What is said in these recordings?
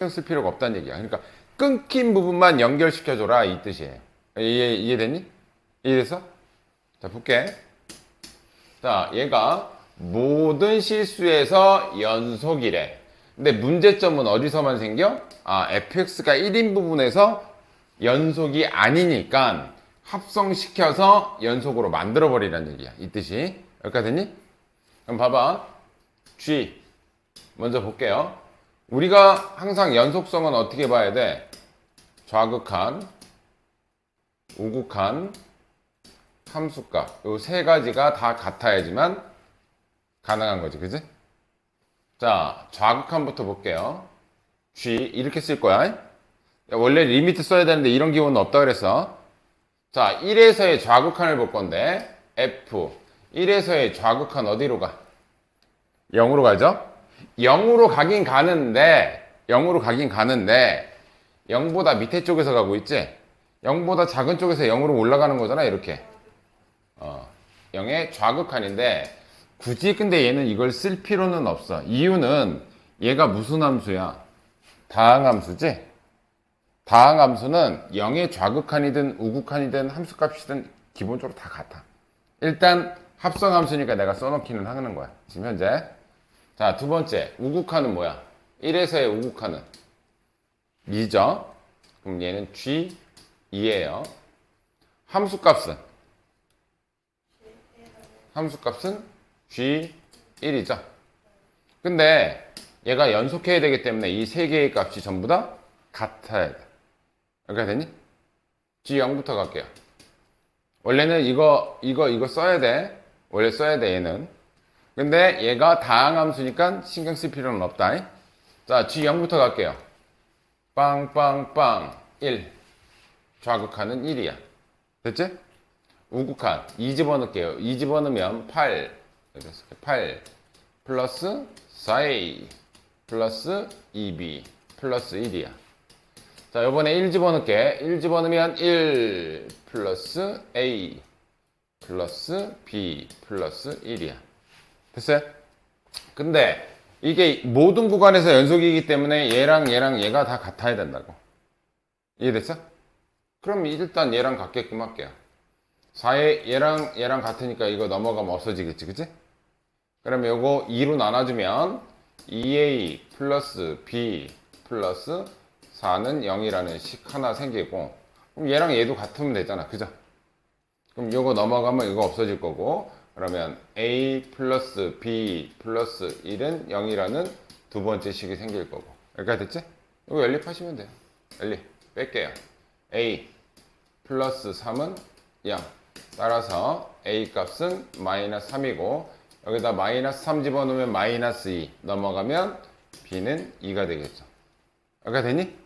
신경 쓸 필요가 없다는 얘기야. 그러니까 끊긴 부분만 연결시켜줘라 이 뜻이에요. 이해됐니? 이해됐어? 자, 볼게. 자, 얘가 모든 실수에서 연속이래. 근데 문제점은 어디서만 생겨? fx가 1인 부분에서 연속이 아니니까 합성시켜서 연속으로 만들어버리라는 얘기야. 이 뜻이. 여기까지 됐니? 그럼 봐봐. G. 먼저 볼게요. 우리가 항상 연속성은 어떻게 봐야 돼? 좌극한, 우극한, 함수값. 요 세 가지가 다 같아야지만 가능한 거지. 그지? 자, 좌극한부터 볼게요. G. 이렇게 쓸 거야. 원래 리미트 써야 되는데 이런 기호는 없다 그랬어. 자, 1에서의 좌극한을 볼 건데 F 1에서의 좌극한 어디로 가? 0으로 가죠? 0으로 가긴 가는데 0보다 밑에 쪽에서 가고 있지? 0보다 작은 쪽에서 0으로 올라가는 거잖아. 이렇게 0의 좌극한인데 굳이 근데 얘는 이걸 쓸 필요는 없어. 이유는 얘가 무슨 함수야? 다항함수지? 다항함수는 0의 좌극한이든 우극한이든 함수값이든 기본적으로 다 같아. 일단 합성함수니까 내가 써놓기는 하는 거야. 지금 현재. 자, 두 번째 우극한은 뭐야? 1에서의 우극한은 2죠. 그럼 얘는 G2예요. 함수값은 G1이죠. 근데 얘가 연속해야 되기 때문에 이 세 개의 값이 전부 다 같아야 돼. 여기가 됐니? G0부터 갈게요. 원래는 이거 써야 돼. 원래 써야 돼, 얘는. 근데 얘가 다항함수니까 신경 쓸 필요는 없다. 자, G0부터 갈게요. 빵빵빵 1. 좌극한은 1이야. 됐지? 우극한 2 집어넣을게요. 2 집어넣으면 8 플러스 4a 플러스 2b 플러스 1이야. 자, 요번에 1 집어넣을게. 1 집어넣으면 1 플러스 a 플러스 b 플러스 1이야. 됐어요? 근데 이게 모든 구간에서 연속이기 때문에 얘랑 얘가 다 같아야 된다고. 이해됐어? 그럼 일단 얘랑 같게끔 할게요. 4에 얘랑 같으니까 이거 넘어가면 없어지겠지, 그치? 그러면 요거 2로 나눠주면 2a 플러스 b 플러스 4는 0이라는 식 하나 생기고, 그럼 얘랑 얘도 같으면 되잖아, 그죠? 그럼 요거 넘어가면 이거 없어질 거고, 그러면 a 플러스 b 플러스 1은 0이라는 두 번째 식이 생길 거고. 여기까지 됐지? 이거 연립하시면 돼요. 연립 뺄게요. a 플러스 3은 0. 따라서 a 값은 마이너스 3이고 여기다 마이너스 3 집어넣으면 마이너스 2 넘어가면 b는 2가 되겠죠. 여기가 됐니?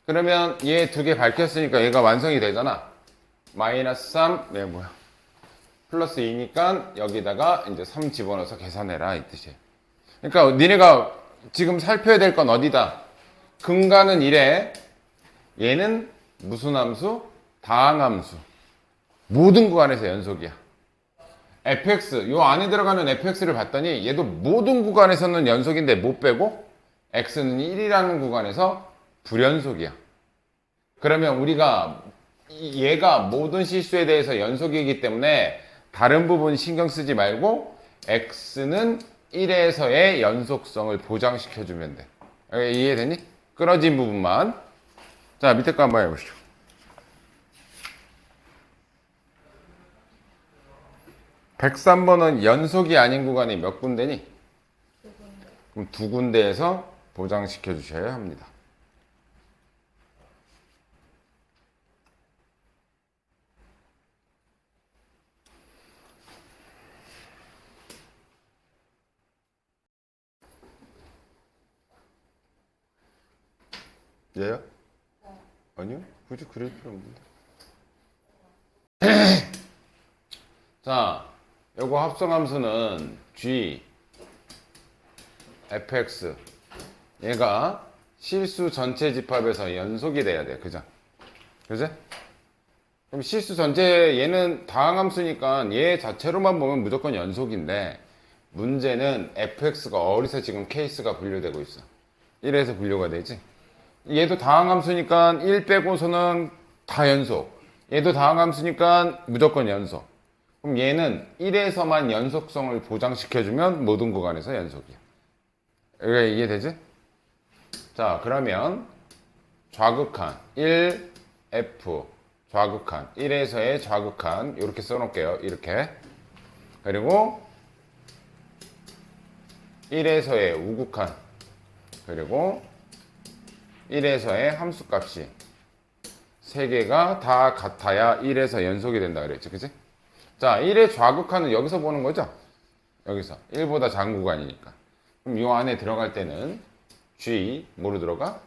그러면 얘 두 개 밝혔으니까 얘가 완성이 되잖아. 마이너스 3, 네, 뭐야? 플러스 2니까 여기다가 이제 3 집어넣어서 계산해라 이 뜻이에요. 그러니까 니네가 지금 살펴야 될 건 어디다? 근간은 이래. 얘는 무슨 함수? 다항함수. 모든 구간에서 연속이야. fx, 요 안에 들어가는 fx를 봤더니 얘도 모든 구간에서는 연속인데 못 빼고 x는 1이라는 구간에서 불연속이야. 그러면 우리가 얘가 모든 실수에 대해서 연속이기 때문에 다른 부분 신경 쓰지 말고 x는 1에서의 연속성을 보장시켜주면 돼. 이해되니? 끊어진 부분만. 자, 밑에 거 한번 해보시죠. 103번은 연속이 아닌 구간이 몇 군데니? 그럼 두 군데에서 보장시켜 주셔야 합니다. 얘요? 아니요? 굳이 그릴 필요 없는데. 자, 요거 합성함수는 g fx 얘가 실수 전체 집합에서 연속이 돼야 돼. 그죠? 그지? 그럼 실수 전체 얘는 다항함수니까 얘 자체로만 보면 무조건 연속인데 문제는 fx가 어디서 지금 케이스가 분류되고 있어? 1에서 분류가 되지? 얘도 다항함수니까 1 빼고서는 다 연속. 얘도 다항함수니까 무조건 연속. 그럼 얘는 1에서만 연속성을 보장시켜주면 모든 구간에서 연속이야. 이게 이해되지? 자, 그러면 좌극한 1, F, 좌극한 1에서의 좌극한 이렇게 써놓을게요. 이렇게. 그리고 1에서의 우극한 그리고 1에서의 함수값이 세 개가 다 같아야 1에서 연속이 된다 그랬지, 그치? 자, 1의 좌극한은 여기서 보는 거죠? 여기서 1보다 작은 구간이니까. 그럼 이 안에 들어갈 때는 G 뭐로 들어가?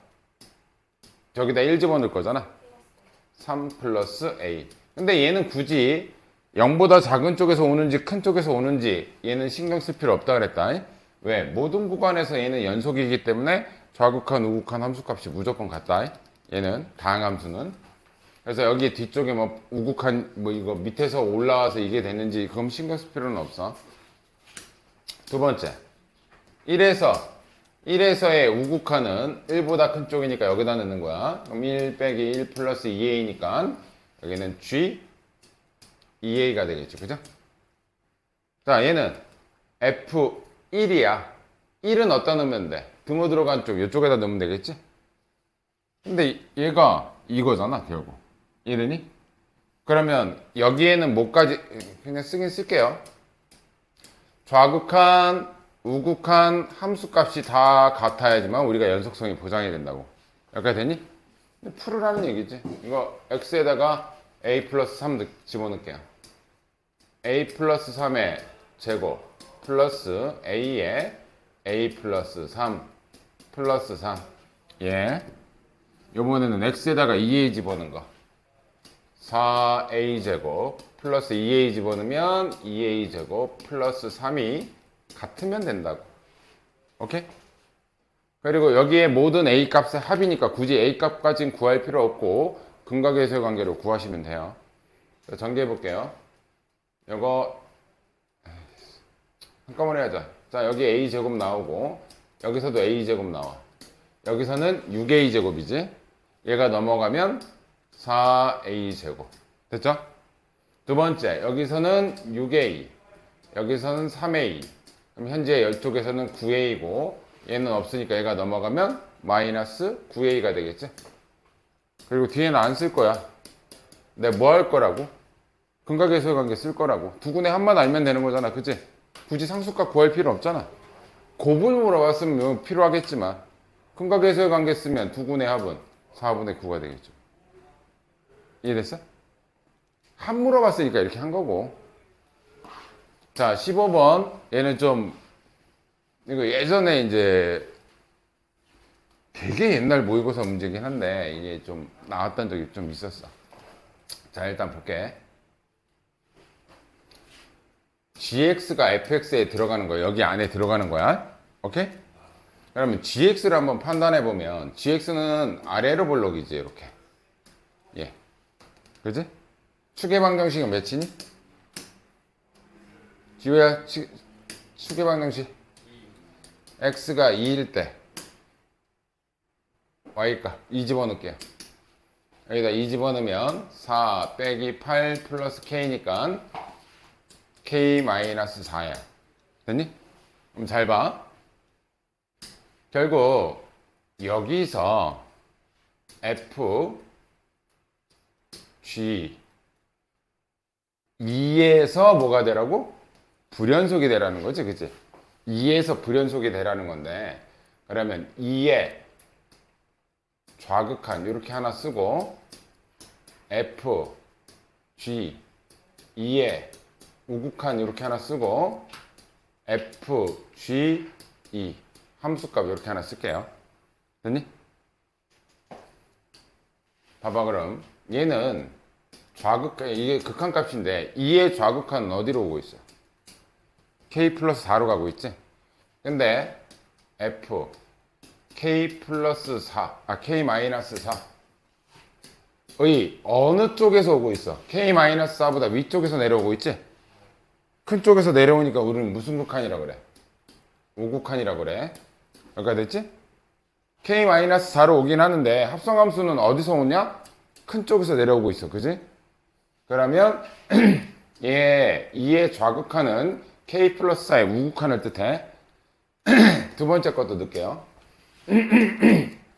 저기다 1 집어넣을 거잖아. 3 플러스 A. 근데 얘는 굳이 0보다 작은 쪽에서 오는지 큰 쪽에서 오는지 얘는 신경 쓸 필요 없다 그랬다. 왜? 모든 구간에서 얘는 연속이기 때문에 좌극한, 우극한 함수값이 무조건 같다. 얘는 다항함수는. 그래서 여기 뒤쪽에 뭐 우극한 뭐 이거 밑에서 올라와서 이게 됐는지 그건 신경 쓸 필요는 없어. 두 번째. 1에서의 우극한은 1보다 큰 쪽이니까 여기다 넣는 거야. 그럼 1 빼기 1 플러스 2a니까 여기는 G 2a가 되겠죠. 그죠? 자, 얘는 F1이야. 1은 어디다 넣으면 돼? 등호 들어간 쪽, 이쪽에다 넣으면 되겠지? 근데 얘가 이거잖아, 결국. 1이니? 그러면 여기에는 뭐까지, 그냥 쓰긴 쓸게요. 좌극한, 우극한 함수값이 다 같아야지만 우리가 연속성이 보장이 된다고. 여기까지 되니? 풀으라는 얘기지. 이거 x에다가 a 플러스 3 집어넣을게요. a 플러스 3의 제곱 플러스 a의 a 플러스 3 플러스 3. 예. 요번에는 x에다가 2a 집어넣은 거. 4a 제곱 플러스 2a 집어넣으면 2a 제곱 플러스 3이 같으면 된다고. 오케이? 그리고 여기에 모든 a 값의 합이니까 굳이 a 값까지는 구할 필요 없고 근각계수의 관계로 구하시면 돼요. 전개해 볼게요. 요거 한꺼번에 하자. 자, 여기 a 제곱 나오고 여기서도 a 제곱 나와. 여기서는 6a 제곱이지. 얘가 넘어가면 4a 제곱. 됐죠? 두 번째, 여기서는 6a, 여기서는 3a. 그럼 현재 이쪽에서는 9a고 얘는 없으니까 얘가 넘어가면 마이너스 9a가 되겠지? 그리고 뒤에는 안 쓸 거야. 내가 뭐 할 거라고? 근각계수의 관계 쓸 거라고. 두 군의 합만 알면 되는 거잖아. 그치? 굳이 상수값 구할 필요 없잖아. 곱을 물어봤으면 필요하겠지만 근각계수의 관계 쓰면 두 군의 합은 4분의 9가 되겠죠. 이해됐어? 합 물어봤으니까 이렇게 한 거고. 자, 15번. 얘는 좀, 이거 예전에 이제 되게 옛날 모의고사 문제긴 한데, 이게 좀 나왔던 적이 좀 있었어. 자, 일단 볼게. gx가 fx에 들어가는 거야. 여기 안에 들어가는 거야. 오케이? 그러면 gx를 한번 판단해 보면, gx는 아래로 볼록이지, 이렇게. 예. 그지? 축의 방정식은 몇이니? 지호야, 축의 방정식. x가 2일 때 y값 2 집어넣을게요. 여기다 2 집어넣으면 4 빼기 8 플러스 k니까 k 마이너스 4야. 됐니? 그럼 잘 봐. 결국 여기서 f g 2에서 뭐가 되라고? 불연속이 되라는 거지, 그치? 2에서 불연속이 되라는 건데, 그러면 2에 좌극한 이렇게 하나 쓰고 f g 2에 우극한 이렇게 하나 쓰고 f g 2 함수값 이렇게 하나 쓸게요. 됐니? 봐봐. 그럼 얘는 좌극한, 이게 극한값인데 2의 좌극한은 어디로 오고 있어? k 플러스 4로 가고 있지? 근데 f k 플러스 4, k 마이너스 4의 어느 쪽에서 오고 있어? k 마이너스 4보다 위쪽에서 내려오고 있지? 큰 쪽에서 내려오니까 우리는 무슨 극한이라 그래? 우극한이라 그래. 여기까지 됐지? k-4로 오긴 하는데 합성함수는 어디서 오냐? 큰 쪽에서 내려오고 있어. 그지? 그러면 얘 2의 좌극한은 k 플러스 4의 우극한을 뜻해. 두 번째 것도 넣을게요.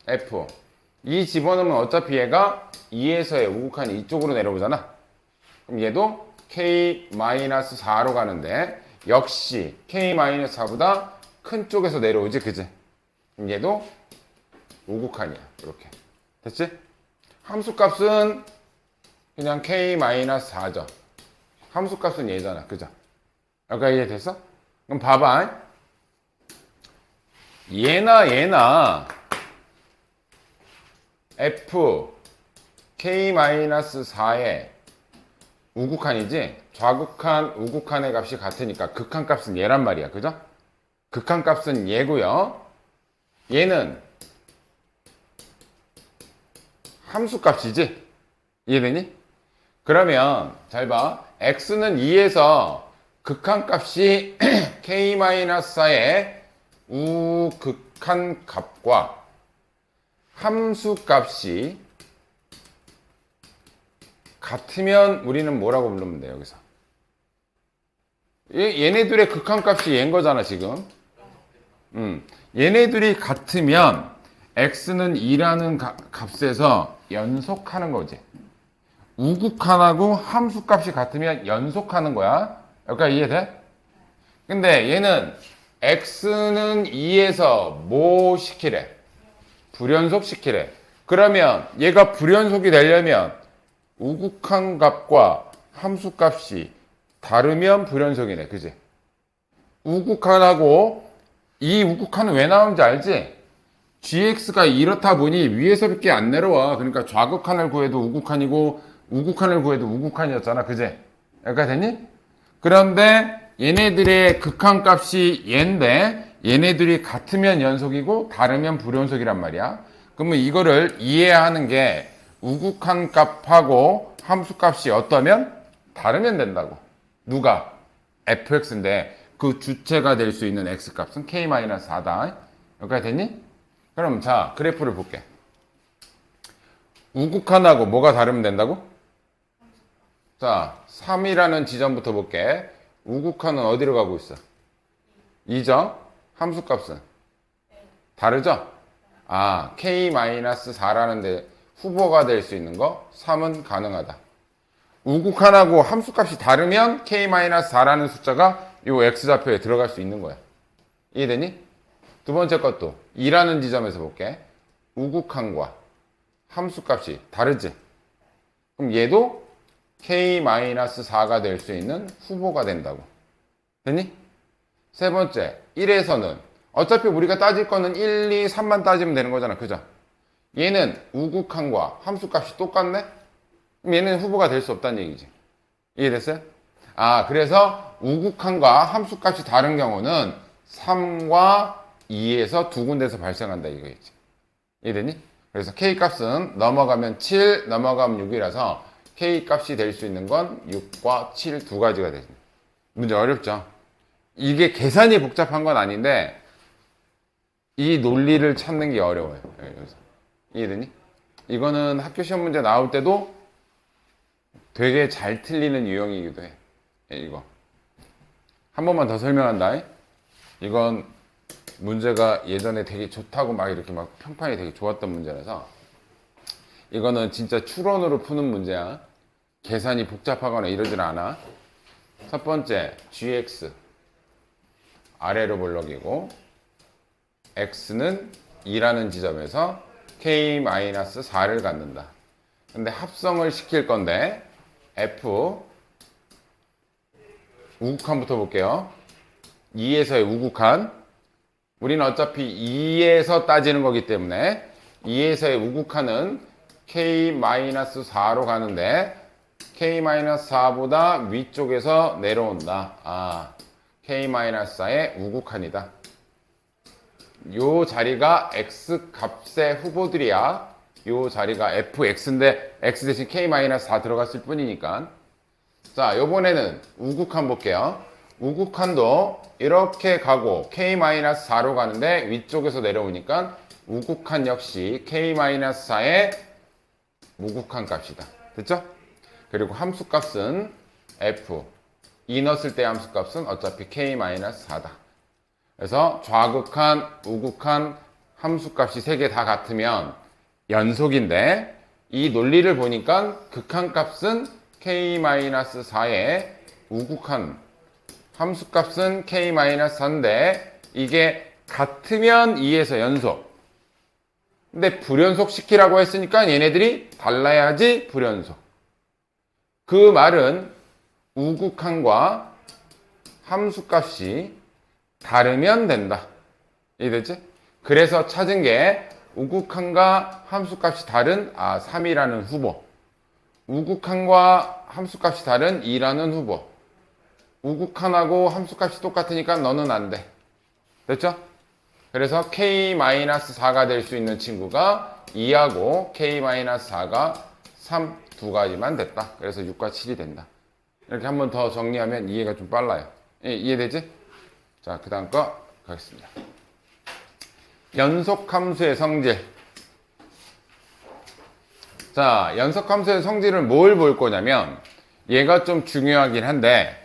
f 2 집어넣으면 어차피 얘가 2에서의 우극한이 이쪽으로 내려오잖아. 그럼 얘도 k-4로 가는데 역시 k-4보다 큰 쪽에서 내려오지. 그지? 그럼 얘도 우극한이야. 이렇게 됐지? 함수값은 그냥 k-4죠. 함수값은 얘잖아. 그죠? 여기까지 이해됐어? 그럼 봐봐. 얘나 f k-4의 우극한이지 좌극한 우극한의 값이 같으니까 극한값은 얘란 말이야. 그죠? 극한값은 얘고요. 얘는 함수값이지? 이해되니? 그러면 잘 봐. x는 2에서 극한값이 k-4의 우극한값과 함수값이 같으면 우리는 뭐라고 부르면 돼, 여기서? 얘네들의 극한값이 얘인 거잖아, 지금. 얘네들이 같으면 x는 2라는 값에서 연속하는 거지. 우극한하고 함수값이 같으면 연속하는 거야. 여기까지 이해돼? 근데 얘는 x는 2에서 뭐 시키래? 불연속 시키래. 그러면 얘가 불연속이 되려면 우극한 값과 함수값이 다르면 불연속이네. 그지? 우극한하고 이 우극한은 왜 나오는지 알지? gx가 이렇다 보니 위에서밖에 안 내려와. 그러니까 좌극한을 구해도 우극한이고 우극한을 구해도 우극한이었잖아. 그지? 여기까지 됐니? 그런데 얘네들의 극한값이 얘인데 얘네들이 같으면 연속이고 다르면 불연속이란 말이야. 그러면 이거를 이해하는 게 우극한 값하고 함수값이 어떠면 다르면 된다고. 누가? fx인데 그 주체가 될 수 있는 x값은 k-4다. 여기까지 됐니? 그럼 자 그래프를 볼게. 우극한하고 뭐가 다르면 된다고? 자 3이라는 지점부터 볼게. 우극한은 어디로 가고 있어? 2죠? 함수값은? 다르죠? 아, k-4라는데 후보가 될 수 있는 거 3은 가능하다. 우극한하고 함수값이 다르면 k-4라는 숫자가 이 x좌표에 들어갈 수 있는 거야. 이해되니? 두 번째 것도 2라는 지점에서 볼게. 우극한과 함수값이 다르지? 그럼 얘도 k-4가 될 수 있는 후보가 된다고. 됐니? 세 번째, 1에서는 어차피 우리가 따질 거는 1, 2, 3만 따지면 되는 거잖아. 그죠? 얘는 우극한과 함수값이 똑같네? 그럼 얘는 후보가 될 수 없다는 얘기지. 이해됐어요? 아, 그래서 우극한과 함수값이 다른 경우는 3과 2에서 두 군데서 발생한다 이거겠지. 이해됐니? 그래서 K값은 넘어가면 7, 넘어가면 6이라서 K값이 될 수 있는 건 6과 7 두 가지가 되지. 문제 어렵죠? 이게 계산이 복잡한 건 아닌데 이 논리를 찾는 게 어려워요. 여기서. 이해되니? 이거는 학교 시험 문제 나올 때도 되게 잘 틀리는 유형이기도 해. 이거 한 번만 더 설명한다. 이건 문제가 예전에 되게 좋다고 막 이렇게 막 평판이 되게 좋았던 문제라서 이거는 진짜 추론으로 푸는 문제야. 계산이 복잡하거나 이러질 않아. 첫 번째 gx 아래로 볼록이고 x는 2라는 지점에서 k-4를 갖는다. 근데 합성을 시킬 건데 f 우극한부터 볼게요. 2에서의 우극한. 우리는 어차피 2에서 따지는 거기 때문에 2에서의 우극한은 k-4로 가는데 k-4보다 위쪽에서 내려온다. 아, k-4의 우극한이다. 요 자리가 x 값의 후보들이야. 요 자리가 fx인데 x 대신 k-4 들어갔을 뿐이니까. 자, 요번에는 우극한 볼게요. 우극한도 이렇게 가고 k-4로 가는데 위쪽에서 내려오니까 우극한 역시 k-4의 무극한 값이다. 됐죠? 그리고 함수값은 f, 2 넣었을 때 함수값은 어차피 k-4다. 그래서 좌극한, 우극한 함수값이 3개 다 같으면 연속인데 이 논리를 보니까 극한값은 k-4의 우극한 함수값은 k-4인데 이게 같으면 2에서 연속. 근데 불연속 시키라고 했으니까 얘네들이 달라야지 불연속. 그 말은 우극한과 함수값이 다르면 된다. 이해됐지? 그래서 찾은 게 우극한과 함수값이 다른 3이라는 후보, 우극한과 함수값이 다른 2라는 후보. 우극한하고 함수값이 똑같으니까 너는 안 돼. 됐죠? 그래서 k-4가 될 수 있는 친구가 2하고 k-4가 3 두 가지만 됐다. 그래서 6과 7이 된다. 이렇게 한 번 더 정리하면 이해가 좀 빨라요. 이해되지? 자, 그 다음 거 가겠습니다. 연속함수의 성질. 자, 연속함수의 성질은 뭘 볼 거냐면 얘가 좀 중요하긴 한데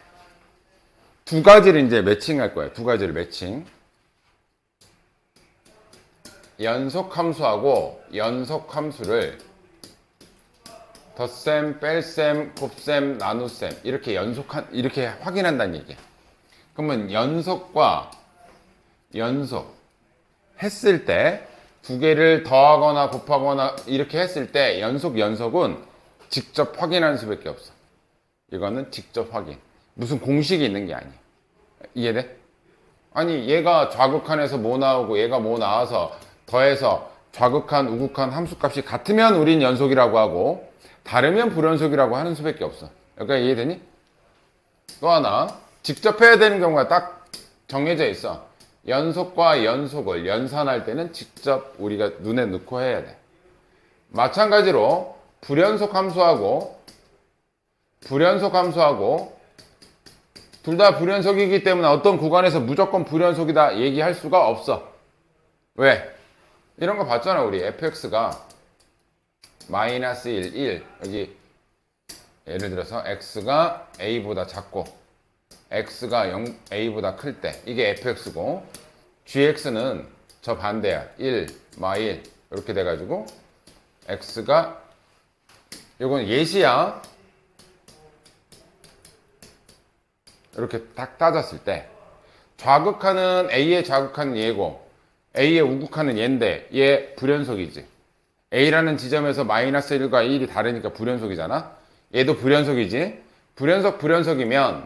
두 가지를 이제 매칭할 거예요. 두 가지를 매칭. 연속함수하고 연속함수를 덧셈, 뺄셈, 곱셈, 나눗셈 이렇게 이렇게 확인한다는 얘기야. 그러면 연속과 연속 했을 때 두 개를 더하거나 곱하거나 이렇게 했을 때 연속은 직접 확인하는 수밖에 없어. 이거는 직접 확인. 무슨 공식이 있는 게 아니야. 이해돼? 아니 얘가 좌극한에서 뭐 나오고 얘가 뭐 나와서 더해서 좌극한, 우극한 함수값이 같으면 우린 연속이라고 하고 다르면 불연속이라고 하는 수밖에 없어. 여기까지 이해되니? 또 하나 직접 해야 되는 경우가 딱 정해져 있어. 연속과 연속을 연산할 때는 직접 우리가 눈에 넣고 해야 돼. 마찬가지로 불연속 함수하고 둘 다 불연속이기 때문에 어떤 구간에서 무조건 불연속이다 얘기할 수가 없어. 왜? 이런 거 봤잖아. 우리 fx가 마이너스 1 여기 예를 들어서 x가 a보다 작고 x가 a보다 클 때 이게 fx고 gx는 저 반대야. 1, 마일 이렇게 돼가지고 x가 이건 예시야. 이렇게 딱 따졌을 때 좌극하는 a의 좌극하는 얘고 a의 우극하는 얘인데 얘 불연속이지. a라는 지점에서 마이너스 1과 1이 다르니까 불연속이잖아. 얘도 불연속이지. 불연속이면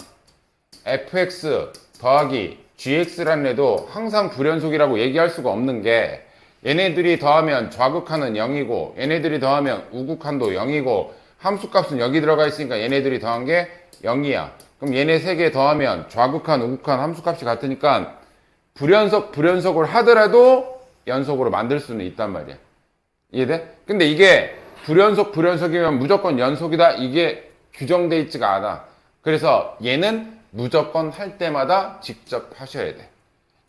fx 더하기 gx라는 애도 항상 불연속이라고 얘기할 수가 없는 게 얘네들이 더하면 좌극한은 0이고 얘네들이 더하면 우극한도 0이고 함수값은 여기 들어가 있으니까 얘네들이 더한 게 0이야. 그럼 얘네 세 개 더하면 좌극한, 우극한 함수값이 같으니까 불연속을 하더라도 연속으로 만들 수는 있단 말이야. 이해돼? 근데 이게 불연속이면 무조건 연속이다 이게 규정돼 있지가 않아. 그래서 얘는 무조건 할 때마다 직접 하셔야 돼.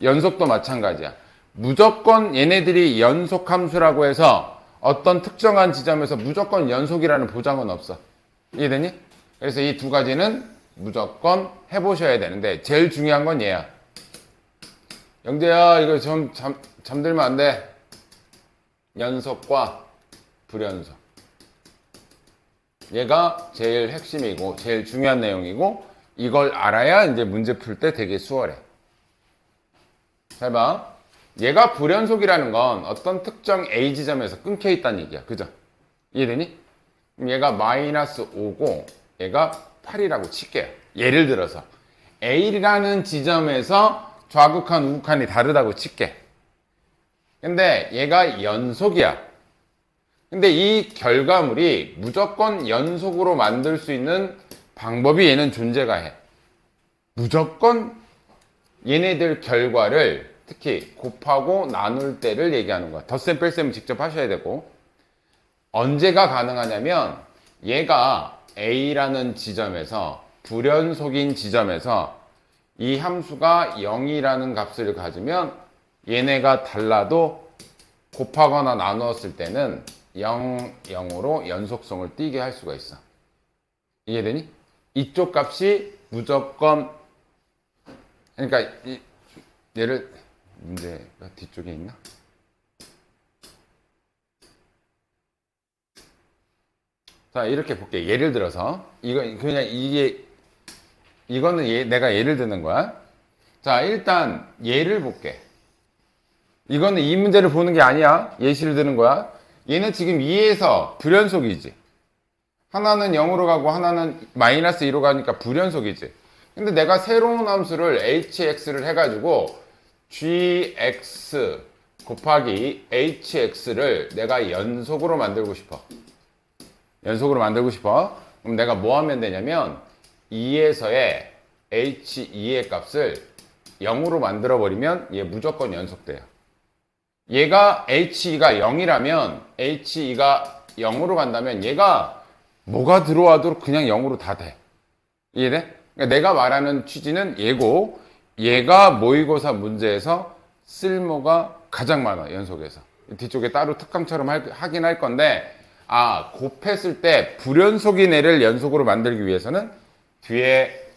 연속도 마찬가지야. 무조건 얘네들이 연속함수라고 해서 어떤 특정한 지점에서 무조건 연속이라는 보장은 없어. 이해되니? 그래서 이 두 가지는 무조건 해보셔야 되는데 제일 중요한 건 얘야. 영재야 이거 좀 잠들면 안 돼. 연속과 불연속. 얘가 제일 핵심이고 제일 중요한 내용이고 이걸 알아야 이제 문제 풀 때 되게 수월해. 잘 봐. 얘가 불연속이라는 건 어떤 특정 A 지점에서 끊겨 있다는 얘기야. 그죠? 이해되니? 그럼 얘가 마이너스 5고 얘가 8이라고 칠게요. 예를 들어서 A라는 지점에서 좌극한, 우극한이 다르다고 칠게. 근데 얘가 연속이야. 근데 이 결과물이 무조건 연속으로 만들 수 있는 방법이 얘는 존재가 해. 무조건 얘네들 결과를 특히 곱하고 나눌 때를 얘기하는 거야. 덧셈 뺄셈은 직접 하셔야 되고 언제가 가능하냐면 얘가 A라는 지점에서 불연속인 지점에서 이 함수가 0이라는 값을 가지면 얘네가 달라도 곱하거나 나누었을 때는 0, 0으로 연속성을 띠게 할 수가 있어. 이해되니? 이쪽 값이 무조건, 그러니까 얘를, 문제가 뒤쪽에 있나? 자, 이렇게 볼게. 예를 들어서 이거는 내가 예를 드는 거야. 자, 일단 예를 볼게. 이거는 이 문제를 보는 게 아니야. 예시를 드는 거야. 얘는 지금 2에서 불연속이지. 하나는 0으로 가고 하나는 마이너스 2로 가니까 불연속이지. 근데 내가 새로운 함수를 hx를 해가지고 gx 곱하기 hx를 내가 연속으로 만들고 싶어. 연속으로 만들고 싶어. 그럼 내가 뭐 하면 되냐면 2에서의 h2의 값을 0으로 만들어 버리면 얘 무조건 연속돼요. 얘가 h2가 0이라면 h2가 0으로 간다면 얘가 뭐가 들어와도 그냥 0으로 다 돼. 이해돼? 그러니까 내가 말하는 취지는 얘고, 얘가 모의고사 문제에서 쓸모가 가장 많아, 연속에서. 뒤쪽에 따로 특강처럼 하긴 할 건데, 곱했을 때 불연속인 애를 연속으로 만들기 위해서는 뒤에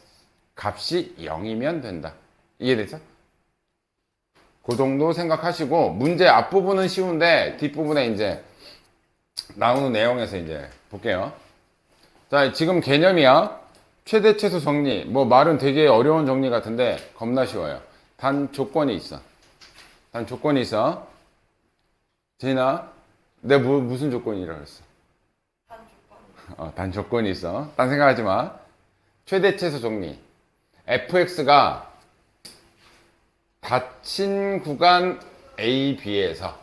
값이 0이면 된다. 이해되죠? 그 정도 생각하시고, 문제 앞부분은 쉬운데 뒷부분에 이제 나오는 내용에서 이제 볼게요. 자, 지금 개념이야. 최대 최소 정리. 뭐 말은 되게 어려운 정리 같은데 겁나 쉬워요. 단 조건이 있어. 단 조건이 있어. 제인아, 내가 무슨 조건이라고 했어? 단 조건. 단 조건이 있어. 딴 생각하지 마. 최대 최소 정리. fx가 닫힌 구간 A, B에서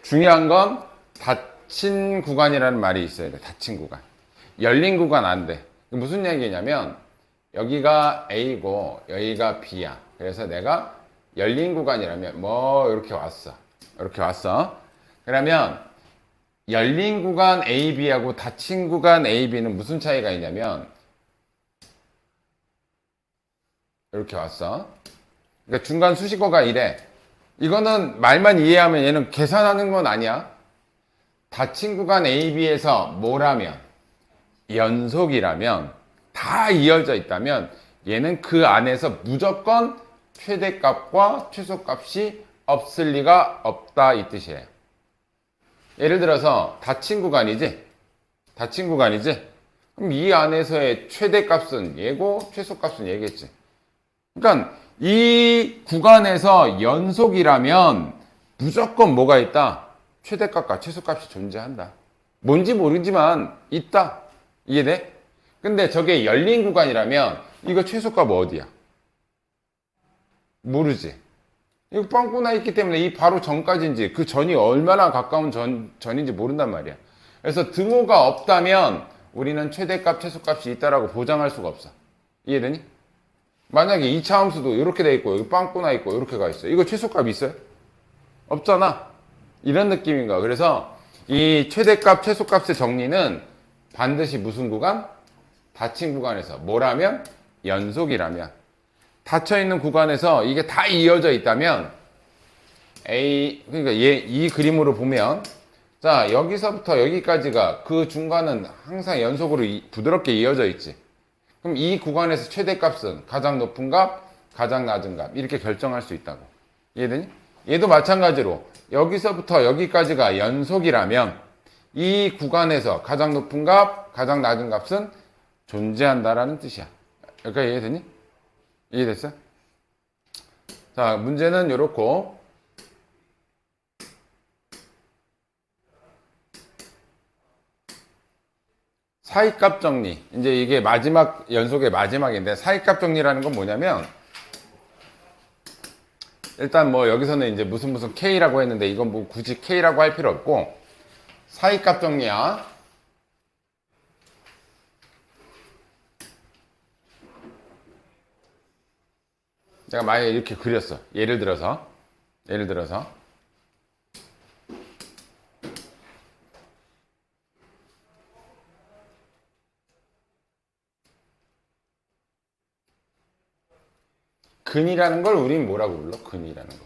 중요한 건 닫힌 구간이라는 말이 있어야 돼. 닫힌 구간. 열린 구간 안 돼. 무슨 얘기냐면 여기가 A고 여기가 B야. 그래서 내가 열린 구간이라면 뭐 이렇게 왔어. 이렇게 왔어. 그러면 열린 구간 A, B하고 닫힌 구간 A, B는 무슨 차이가 있냐면 이렇게 왔어. 그러니까 중간 수식어가 이래. 이거는 말만 이해하면 얘는 계산하는 건 아니야. 닫힌 구간 A, B에서 뭐라면 연속이라면 다 이어져 있다면 얘는 그 안에서 무조건 최대값과 최소값이 없을 리가 없다 이 뜻이에요. 예를 들어서 닫힌 구간이지? 닫힌 구간이지? 그럼 이 안에서의 최대값은 얘고 최소값은 얘겠지. 그러니까 이 구간에서 연속이라면 무조건 뭐가 있다? 최대값과 최소값이 존재한다. 뭔지 모르지만 있다. 이해돼? 근데 저게 열린 구간이라면 이거 최소값 어디야? 모르지. 이거 빵꾸 나 있기 때문에 이 바로 전까지인지 그 전이 얼마나 가까운 전인지 모른단 말이야. 그래서 등호가 없다면 우리는 최대값, 최소값이 있다라고 보장할 수가 없어. 이해되니? 만약에 2차 함수도 이렇게 돼 있고 여기 빵꾸 나 있고 이렇게 가 있어. 이거 최소값 있어요? 없잖아. 이런 느낌인가. 그래서 이 최대값, 최소값의 정리는 반드시 무슨 구간? 닫힌 구간에서. 뭐라면? 연속이라면. 닫혀있는 구간에서 이게 다 이어져 있다면 그러니까 이 그림으로 보면 자, 여기서부터 여기까지가 그 중간은 항상 연속으로 부드럽게 이어져 있지. 그럼 이 구간에서 최대값은 가장 높은 값, 가장 낮은 값 이렇게 결정할 수 있다고. 이해되니? 얘도 마찬가지로 여기서부터 여기까지가 연속이라면 이 구간에서 가장 높은 값, 가장 낮은 값은 존재한다라는 뜻이야. 여기까지 이해되니? 이해됐어? 자, 문제는 요렇고 사이값 정리. 이제 이게 마지막 연속의 마지막인데 사이값 정리라는 건 뭐냐면 일단 뭐 여기서는 이제 무슨 K라고 했는데 이건 뭐 굳이 K라고 할 필요 없고 사이값 정리야. 내가 만약에 이렇게 그렸어. 예를 들어서 근이라는 걸 우린 뭐라고 불러? 근이라는 거.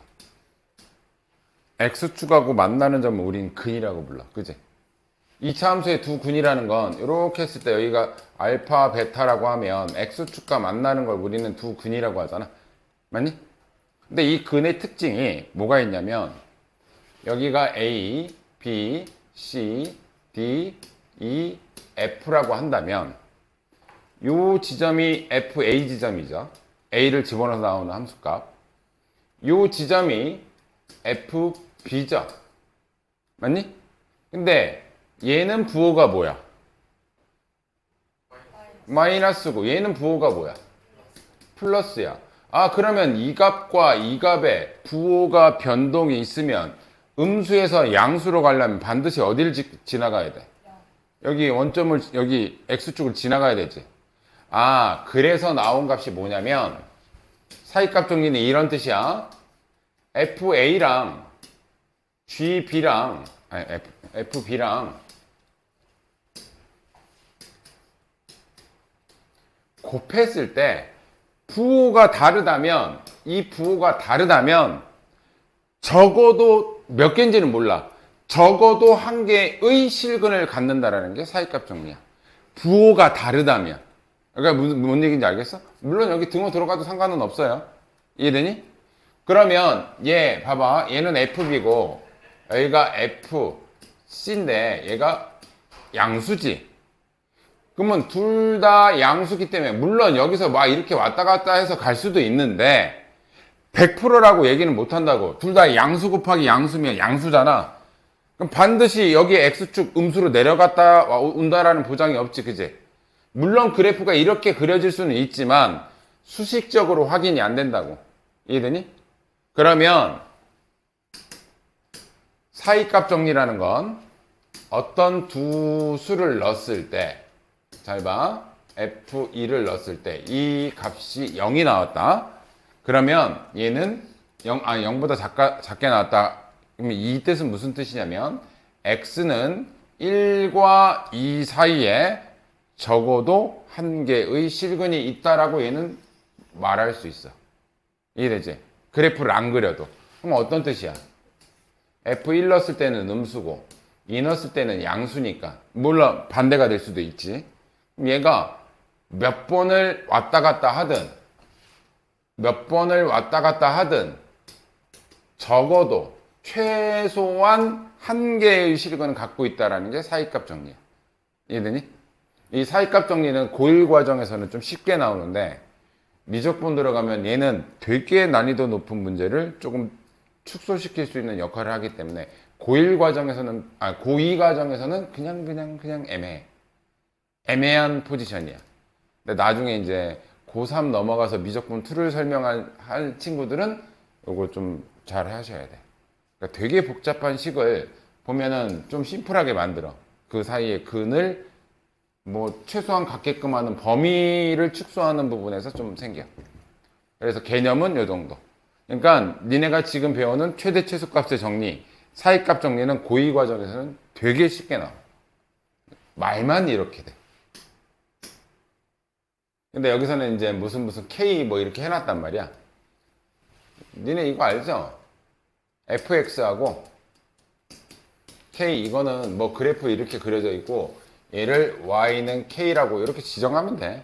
x축하고 만나는 점을 우린 근이라고 불러. 그지? 2차 함수의 두 근이라는 건 이렇게 했을 때 여기가 알파, 베타라고 하면 x축과 만나는 걸 우리는 두 근이라고 하잖아. 맞니? 근데 이 근의 특징이 뭐가 있냐면 여기가 A, B, C, D, E, F라고 한다면 이 지점이 FA 지점이죠. A를 집어넣어서 나오는 함수값. 이 지점이 FB죠. 맞니? 근데 얘는 부호가 뭐야? 마이너스고 얘는 부호가 뭐야? 플러스야. 아, 그러면 이 값과 이 값에 부호가 변동이 있으면 음수에서 양수로 가려면 반드시 어디를 지나가야 돼? 여기 원점을, 여기 x축을 지나가야 되지. 아, 그래서 나온 값이 뭐냐면 사이값 정리는 이런 뜻이야. FA랑 GB랑 아니 FB랑 곱했을 때 부호가 다르다면 이 부호가 다르다면 적어도 몇 개인지는 몰라. 적어도 한 개의 실근을 갖는다라는 게 사이값 정리야. 부호가 다르다면. 그러니까 뭔 얘기인지 알겠어? 물론 여기 등호 들어가도 상관은 없어요. 이해되니? 그러면 얘 봐봐. 얘는 FB고 여기가 FC인데 얘가 양수지. 그러면 둘 다 양수기 때문에 물론 여기서 막 이렇게 왔다 갔다 해서 갈 수도 있는데 100%라고 얘기는 못 한다고. 둘 다 양수 곱하기 양수면 양수잖아. 그럼 반드시 여기 x축 음수로 내려갔다 온다라는 보장이 없지, 그지? 물론 그래프가 이렇게 그려질 수는 있지만 수식적으로 확인이 안 된다고. 이해되니? 그러면 사이값 정리라는 건 어떤 두 수를 넣었을 때, 잘 봐. F2를 넣었을 때 이 값이 0이 나왔다. 그러면 얘는 0보다 작게 나왔다. 그러면 이 뜻은 무슨 뜻이냐면 x는 1과 2 사이에 적어도 한 개의 실근이 있다라고 얘는 말할 수 있어. 이해되지? 그래프를 안 그려도. 그럼 어떤 뜻이야? F1 넣었을 때는 음수고 2 넣었을 때는 양수니까 물론 반대가 될 수도 있지. 그럼 얘가 몇 번을 왔다 갔다 하든 적어도 최소한 한 개의 실근을 갖고 있다는 게 사이값 정리야. 이해되니? 이 사이값 정리는 고1 과정에서는 좀 쉽게 나오는데 미적분 들어가면 얘는 되게 난이도 높은 문제를 조금 축소시킬 수 있는 역할을 하기 때문에 고1 과정에서는 고2 과정에서는 그냥 애매한 포지션이야. 근데 나중에 이제 고3 넘어가서 미적분 2를 설명할 친구들은 이거 좀 잘 하셔야 돼. 그러니까 되게 복잡한 식을 보면은 좀 심플하게 만들어. 그 사이에 근을 뭐 최소한 갖게끔 하는 범위를 축소하는 부분에서 좀 생겨. 그래서 개념은 요 정도. 그러니까 니네가 지금 배우는 최대 최소값의 정리, 사이값 정리는 고2 과정에서는 되게 쉽게 나와. 말만 이렇게 돼. 근데 여기서는 이제 무슨 K 뭐 이렇게 해놨단 말이야. 니네 이거 알죠? fx하고 k 이거는 뭐 그래프 이렇게 그려져 있고 얘를 y는 k라고 이렇게 지정하면 돼.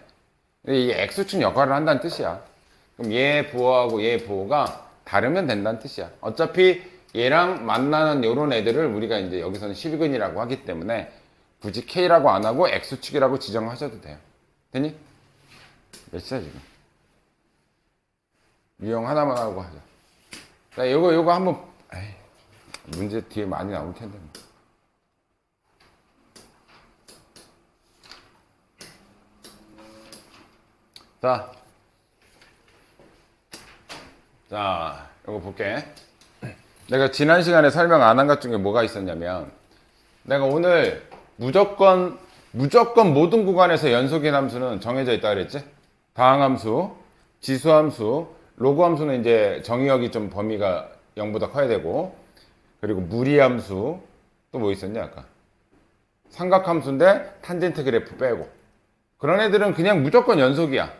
이게 x축 역할을 한다는 뜻이야. 그럼 얘 부호하고 얘 부호가 다르면 된다는 뜻이야. 어차피 얘랑 만나는 요런 애들을 우리가 이제 여기서는 실근이라고 하기 때문에 굳이 k라고 안 하고 x축이라고 지정하셔도 돼요. 되니? 몇 시야 지금? 유형 하나만 하고 하자. 자, 요거 한번 문제 뒤에 많이 나올 텐데. 자, 요거 볼게. 내가 지난 시간에 설명 안 한 것 중에 뭐가 있었냐면 내가 오늘 무조건 모든 구간에서 연속인 함수는 정해져 있다 그랬지? 다항함수, 지수함수, 로그함수는 이제 정의역이 좀 범위가 0보다 커야 되고, 그리고 무리함수, 또 뭐 있었냐 아까? 삼각함수인데 탄젠트 그래프 빼고. 그런 애들은 그냥 무조건 연속이야.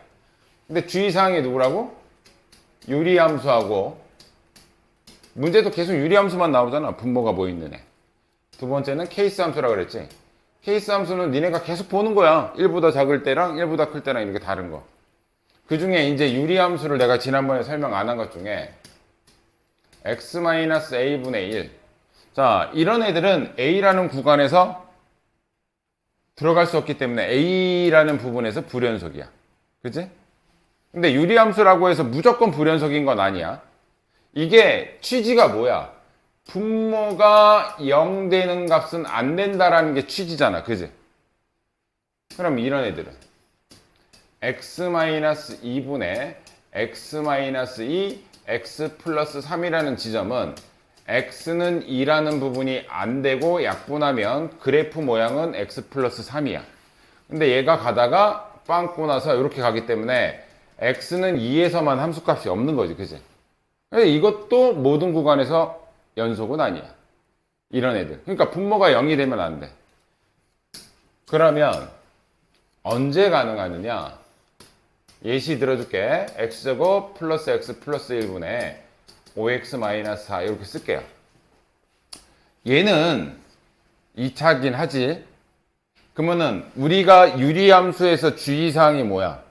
근데 주의사항이 누구라고? 유리함수하고 문제도 계속 유리함수만 나오잖아. 분모가 뭐 있는 애. 두 번째는 케이스 함수라 그랬지. 케이스 함수는 니네가 계속 보는 거야. 1보다 작을 때랑 1보다 클 때랑 이렇게 다른 거. 그 중에 이제 유리함수를 내가 지난번에 설명 안 한 것 중에 x-a분의 1. 자, 이런 애들은 a라는 구간에서 들어갈 수 없기 때문에 a라는 부분에서 불연속이야. 그치? 근데 유리함수라고 해서 무조건 불연속인 건 아니야. 이게 취지가 뭐야? 분모가 0 되는 값은 안 된다라는 게 취지잖아. 그지? 그럼 이런 애들은 x-2분의 x-2 x 플러스 3이라는 지점은 x는 2라는 부분이 안 되고 약분하면 그래프 모양은 x 플러스 3이야. 근데 얘가 가다가 빵꾸 나서 이렇게 가기 때문에 x는 2에서만 함수값이 없는 거지. 그지? 이것도 모든 구간에서 연속은 아니야. 이런 애들. 그러니까 분모가 0이 되면 안 돼. 그러면 언제 가능하느냐? 예시 들어줄게. x제곱 플러스 x 플러스 1분의 5x 마이너스 4 이렇게 쓸게요. 얘는 2차긴 하지. 그러면은 우리가 유리함수에서 주의사항이 뭐야?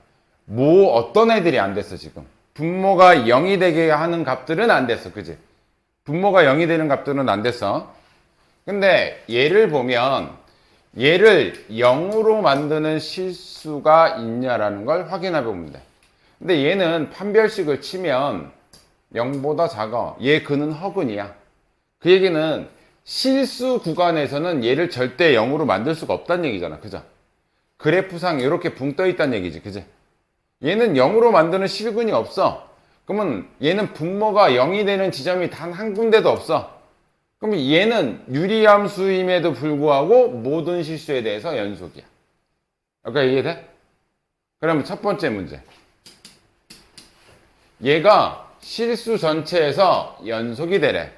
어떤 애들이 안 됐어 지금? 분모가 0이 되게 하는 값들은 안 됐어. 그지? 분모가 0이 되는 값들은 안 됐어. 근데 얘를 보면 얘를 0으로 만드는 실수가 있냐라는 걸 확인해 보면 돼. 근데 얘는 판별식을 치면 0보다 작아. 얘 근은 허근이야. 그 얘기는 실수 구간에서는 얘를 절대 0으로 만들 수가 없다는 얘기잖아. 그죠? 그래프상 이렇게 붕 떠 있다는 얘기지. 그지? 얘는 0으로 만드는 실근이 없어. 그러면 얘는 분모가 0이 되는 지점이 단 한 군데도 없어. 그럼 얘는 유리함수임에도 불구하고 모든 실수에 대해서 연속이야. 아까 이해돼? 그러면 첫 번째 문제. 얘가 실수 전체에서 연속이 되래.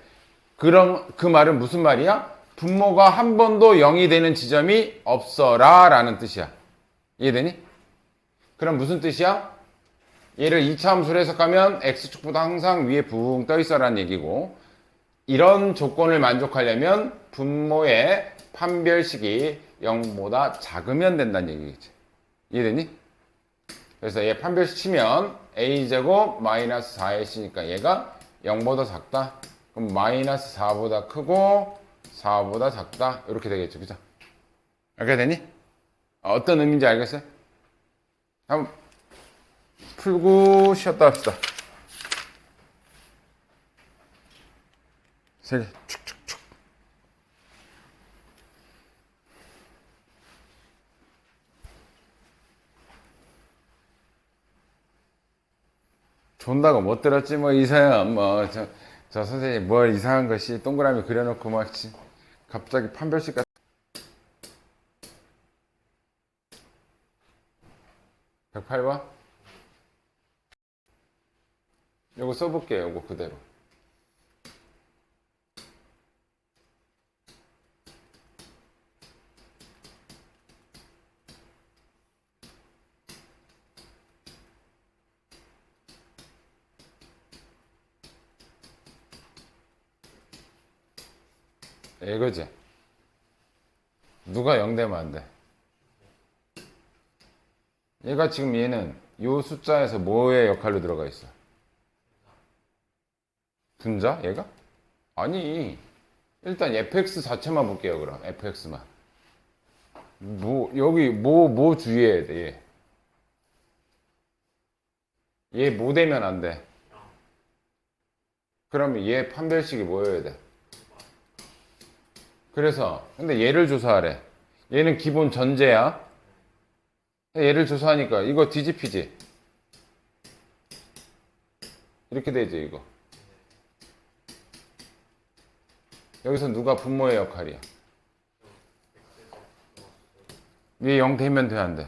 그럼 그 말은 무슨 말이야? 분모가 한 번도 0이 되는 지점이 없어라 라는 뜻이야. 이해되니? 그럼 무슨 뜻이야? 얘를 2차 함수로 해석하면 x축보다 항상 위에 붕 떠 있어 라는 얘기고, 이런 조건을 만족하려면 분모의 판별식이 0보다 작으면 된다는 얘기겠지. 이해되니? 그래서 얘 판별식 치면 a제곱 마이너스 4ac니까 얘가 0보다 작다. 그럼 마이너스 4보다 크고 4보다 작다. 이렇게 되겠죠. 그죠? 알게 되니? 어떤 의미인지 알겠어요? 한번 풀고 쉬었다 합시다. 세 개, 축축축. 존다고 못 들었지, 뭐, 이사연, 뭐, 저 선생님, 뭘 이상한 것이 동그라미 그려놓고 막, 갑자기 판별식 같은. 108번? 요거 써볼게요, 요거 그대로. 이거지. 누가 0 되면 안 돼. 얘가 지금 얘는 요 숫자에서 뭐의 역할로 들어가 있어? 분자? 얘가? 아니. 일단 fx 자체만 볼게요, 그럼. fx만. 여기 뭐 주의해야 돼, 얘. 얘 뭐 되면 안 돼? 그러면 얘 판별식이 뭐여야 돼? 그래서 근데 얘를 조사하래. 얘는 기본 전제야. 얘를 조사하니까 이거 뒤집히지. 이렇게 되지 이거. 여기서 누가 분모의 역할이야? 얘 0 되면 돼, 안 돼?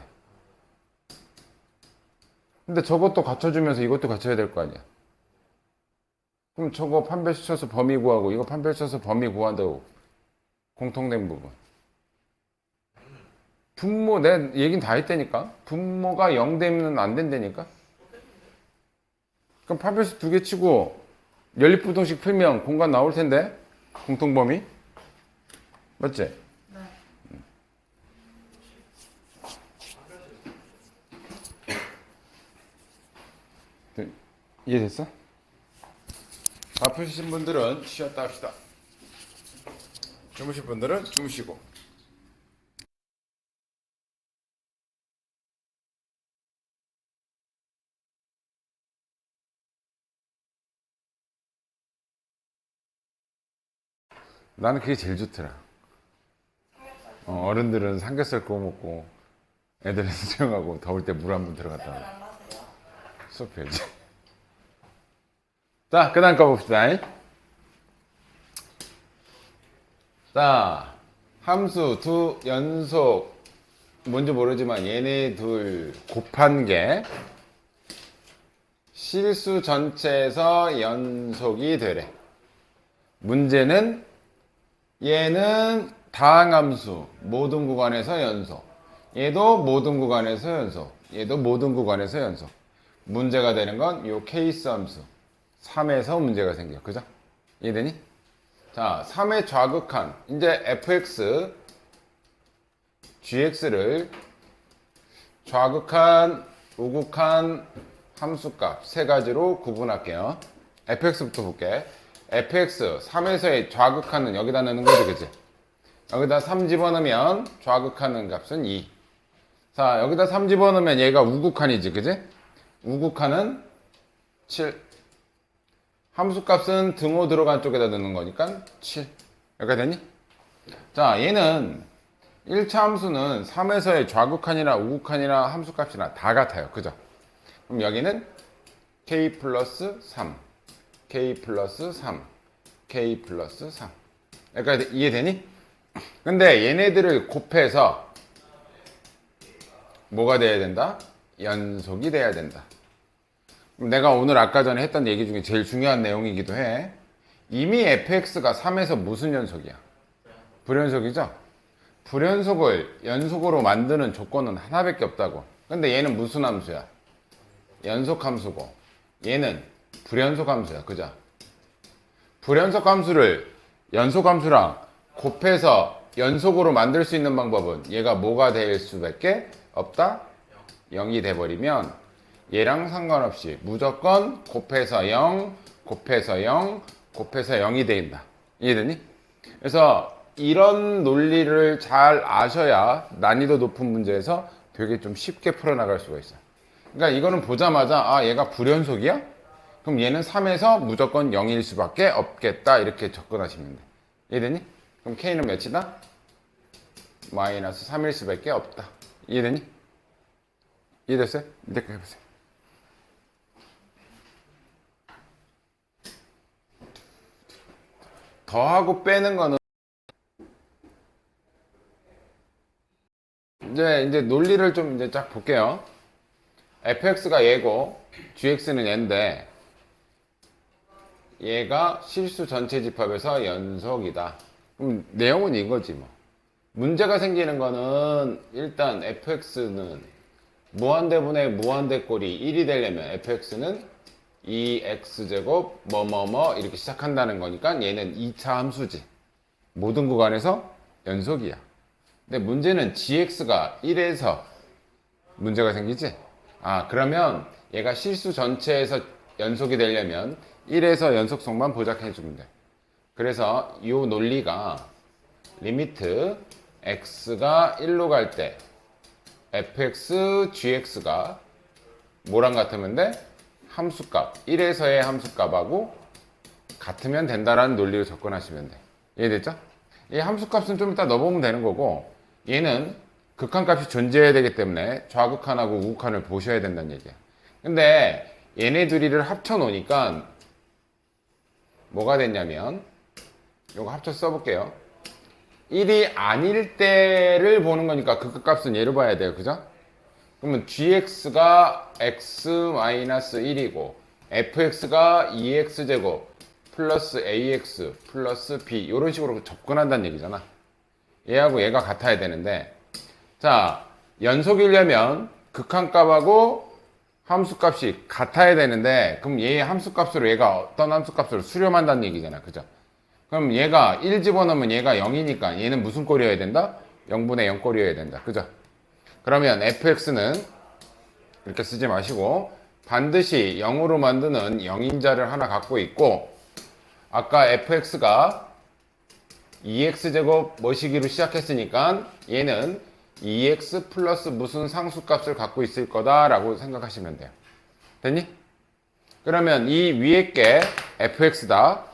근데 저것도 갖춰주면서 이것도 갖춰야 될 거 아니야. 그럼 저거 판별식 쳐서 범위 구하고 이거 판별식 쳐서 범위 구한다고. 공통된 부분. 분모, 내 얘긴 다 했다니까? 분모가 0 되면 안 된다니까? 그럼 판별식 2개 치고 연립부동식 풀면 공간 나올 텐데. 공통범위. 맞지? 네. 이해됐어? 바쁘신 분들은 쉬었다 합시다. 주무실 분들은 주무시고. 나는 그게 제일 좋더라. 어른들은 삼겹살 구워 먹고 애들은 수영하고 더울 때 물 한 번 들어갔다 쌤은 와. 안 마세요? 수업해야지. 자, 그 다음 거 봅시다. 자, 함수 두 연속, 뭔지 모르지만 얘네 둘 곱한 게 실수 전체에서 연속이 되래. 문제는 얘는 다항함수 모든 구간에서 연속, 얘도 모든 구간에서 연속, 얘도 모든 구간에서 연속. 문제가 되는 건 요 케이스 함수 3에서 문제가 생겨. 그죠? 이해되니? 자, 3의 좌극한 이제 fx, gx를 좌극한, 우극한 함수값 세 가지로 구분할게요. fx부터 볼게. fx 3에서의 좌극하는 여기다 넣는 거지, 그치? 여기다 3 집어넣으면 좌극하는 값은 2. 자, 여기다 3 집어넣으면 얘가 우극한이지, 그치? 우극한은 7. 함수값은 등호 들어간 쪽에다 넣는 거니까 7. 여기가 되니? 자, 얘는 1차 함수는 3에서의 좌극한이나 우극한이나 함수값이나 다 같아요. 그죠? 그럼 여기는 k 플러스 3, k 플러스 3, k 플러스 3. 여기까지 이해되니? 근데 얘네들을 곱해서 뭐가 돼야 된다? 연속이 돼야 된다. 내가 오늘 아까 전에 했던 얘기 중에 제일 중요한 내용이기도 해. 이미 fx가 3에서 무슨 연속이야? 불연속이죠? 불연속을 연속으로 만드는 조건은 하나밖에 없다고. 근데 얘는 무슨 함수야? 연속 함수고 얘는 불연속 함수야. 그죠? 불연속 함수를 연속 함수랑 곱해서 연속으로 만들 수 있는 방법은 얘가 뭐가 될 수밖에 없다? 0이 돼버리면 얘랑 상관없이 무조건 곱해서 0, 곱해서 0, 곱해서 0이 된다. 이해되니? 그래서 이런 논리를 잘 아셔야 난이도 높은 문제에서 되게 좀 쉽게 풀어나갈 수가 있어요. 그러니까 이거는 보자마자 아 얘가 불연속이야? 그럼 얘는 3에서 무조건 0일 수밖에 없겠다 이렇게 접근하시면 돼. 이해되니? 그럼 K는 몇이다? 마이너스 3일 수밖에 없다. 이해되니? 이해됐어요? 이렇게 해보세요. 더하고 빼는 거는 이제 논리를 좀 이제 쫙 볼게요. fx가 얘고 gx는 얘인데 얘가 실수 전체 집합에서 연속이다. 그럼 내용은 이거지 뭐. 문제가 생기는 거는 일단 fx는 무한대분의 무한대꼴이 1이 되려면 fx는 2x제곱 뭐뭐뭐 이렇게 시작한다는 거니까 얘는 2차 함수지. 모든 구간에서 연속이야. 근데 문제는 gx가 1에서 문제가 생기지? 아, 그러면 얘가 실수 전체에서 연속이 되려면 1에서 연속성만 보장해주면 돼. 그래서 이 논리가 리미트 x가 1로 갈 때 fx, gx가 뭐랑 같으면 돼? 함수값, 1에서의 함수값하고 같으면 된다라는 논리로 접근하시면 돼. 이해됐죠? 이 함수값은 좀 이따 넣어보면 되는 거고 얘는 극한값이 존재해야 되기 때문에 좌극한하고 우극한을 보셔야 된다는 얘기야. 근데 얘네 둘이를 합쳐 놓으니까 뭐가 됐냐면 요거 합쳐 써볼게요. 1이 아닐 때를 보는 거니까 극한값은 얘를 봐야 돼요. 그죠? 그러면 gx가 x-1이고 fx가 2x제곱 플러스 ax 플러스 b 이런 식으로 접근한다는 얘기잖아. 얘하고 얘가 같아야 되는데 자 연속이려면 극한값하고 함수값이 같아야 되는데, 그럼 얘의 함수값으로 얘가 어떤 함수값으로 수렴한다는 얘기잖아. 그죠? 그럼 얘가 1 집어넣으면 얘가 0이니까 얘는 무슨 꼴이어야 된다? 0분의 0 꼴이어야 된다. 그죠? 그러면 fx는 이렇게 쓰지 마시고 반드시 0으로 만드는 0인자를 하나 갖고 있고, 아까 fx가 2x제곱 뭐시기로 시작했으니까 얘는 2x 플러스 무슨 상수값을 갖고 있을 거다라고 생각하시면 돼요. 됐니? 그러면 이 위에 게 fx다.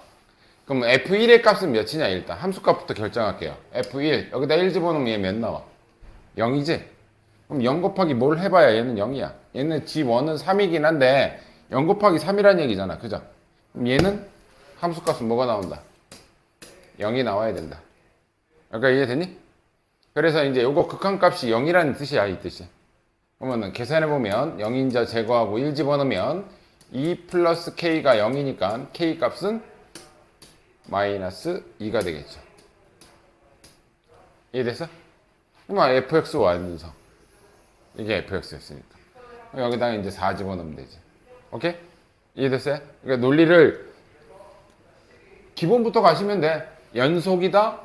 그럼 f1의 값은 몇이냐? 일단 함수값부터 결정할게요. f1 여기다 1 집어넣으면 얘 몇 나와? 0이지? 그럼 0 곱하기 뭘 해봐야 얘는 0이야. 얘는 g1은 3이긴 한데 0 곱하기 3이란 얘기잖아. 그죠? 그럼 얘는 함수값은 뭐가 나온다? 0이 나와야 된다. 그러니까 이해되니? 그래서 이제 요거 극한값이 0이라는 뜻이야. 이 뜻이. 그러면은 계산해보면 0인자 제거하고 1 집어넣으면 2 플러스 k가 0이니까 k 값은 마이너스 2가 되겠죠. 이해됐어? 그러면 fx 완성. 이게 fx였으니까. 여기다가 이제 4 집어넣으면 되지. 오케이? 이해됐어요? 그러니까 논리를 기본부터 가시면 돼. 연속이다.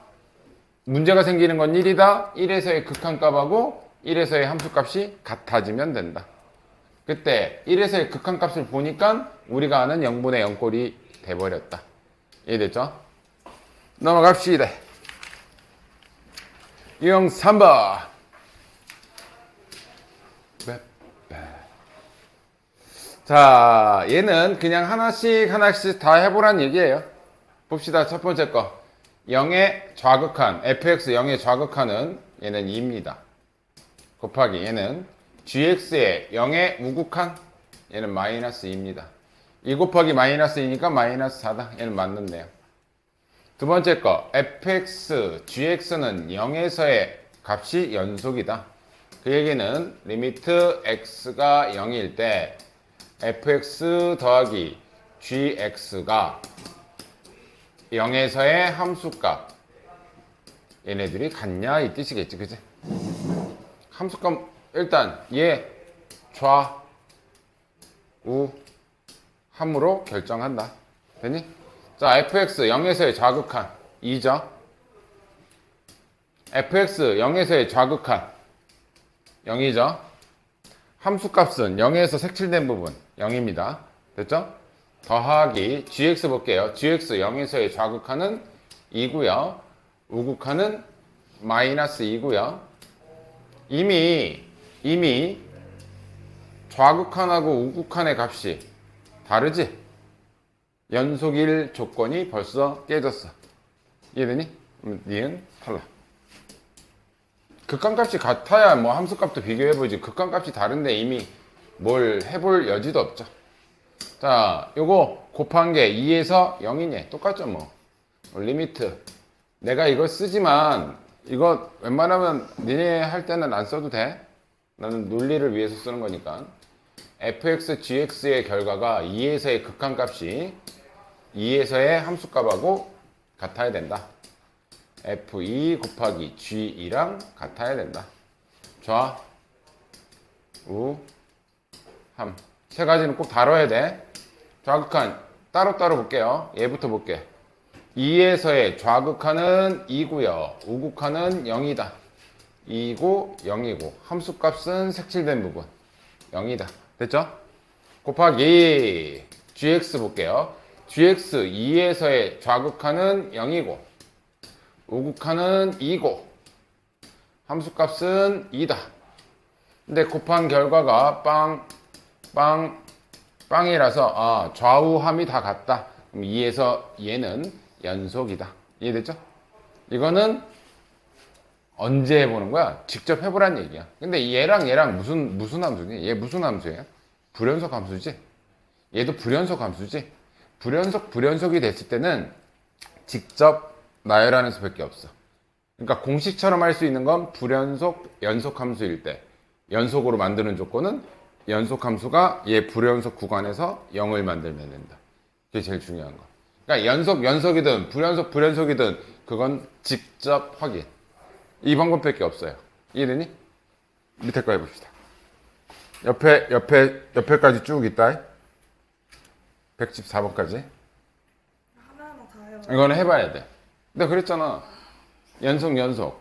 문제가 생기는 건 1이다. 1에서의 극한값하고 1에서의 함수값이 같아지면 된다. 그때 1에서의 극한값을 보니까 우리가 아는 0분의 0꼴이 돼버렸다. 이해됐죠? 넘어갑시다. 유형 3번. 자, 얘는 그냥 하나씩 다 해보란 얘기예요. 봅시다. 첫 번째 거. 0의 좌극한, fx 0의 좌극한은 얘는 2입니다. 곱하기 얘는 gx의 0의 우극한, 얘는 마이너스 2입니다. 2 곱하기 마이너스 2니까 마이너스 4다. 얘는 맞는데요. 두 번째 거, fx, gx는 0에서의 값이 연속이다. 그 얘기는 리미트 x가 0일 때 fx 더하기 gx가 0에서의 함수값 얘네들이 같냐 이 뜻이겠지. 그치? 함수값 일단 얘 좌, 우, 함으로 결정한다. 됐니? 자, fx 0에서의 좌극한 2죠. fx 0에서의 좌극한 0이죠. 함수값은 0에서 색칠된 부분 0입니다. 됐죠? 더하기 gx 볼게요. gx 0에서의 좌극한은 2고요. 우극한은 마이너스 2고요. 이미 좌극한하고 우극한의 값이 다르지? 연속일 조건이 벌써 깨졌어. 이해되니? 니은 탈락. 극한값이 같아야 뭐 함수값도 비교해보지. 극한값이 다른데 이미 뭘 해볼 여지도 없죠. 자, 요거 곱한 게 2에서 0이네. 똑같죠 뭐. 리미트. 내가 이거 쓰지만 이거 웬만하면 니네 할 때는 안 써도 돼. 나는 논리를 위해서 쓰는 거니까. fx, gx의 결과가 2에서의 극한값이 2에서의 함수값하고 같아야 된다. f2 곱하기 g2랑 같아야 된다. 좌, 우, 함. 세 가지는 꼭 다뤄야 돼. 좌극한 따로따로 볼게요. 얘부터 볼게. 2에서의 좌극한은 2고요. 우극한은 0이다. 2고 0이고 함수값은 색칠된 부분 0이다. 됐죠? 곱하기 gx 볼게요. gx 2에서의 좌극한은 0이고 우극한은 2고 함수값은 2다. 근데 곱한 결과가 빵이라서 좌우함이 다 같다. 그럼 2에서 얘는 연속이다. 이해됐죠? 이거는 언제 해보는 거야? 직접 해보란 얘기야. 근데 얘랑 무슨 함수니? 얘 무슨 함수예요? 불연속 함수지? 얘도 불연속 함수지? 불연속이 됐을 때는 직접 나열하는 수밖에 없어. 그러니까 공식처럼 할 수 있는 건 불연속, 연속 함수일 때 연속으로 만드는 조건은 연속 함수가 얘 불연속 구간에서 0을 만들면 된다. 그게 제일 중요한 거. 그러니까 연속이든 불연속이든 그건 직접 확인. 이 방법밖에 없어요. 이해되니? 밑에 거 해봅시다. 옆에까지 쭉 있다. 114번까지. 하나하나 다 해요. 이거는 해봐야 돼. 근데 그랬잖아. 연속,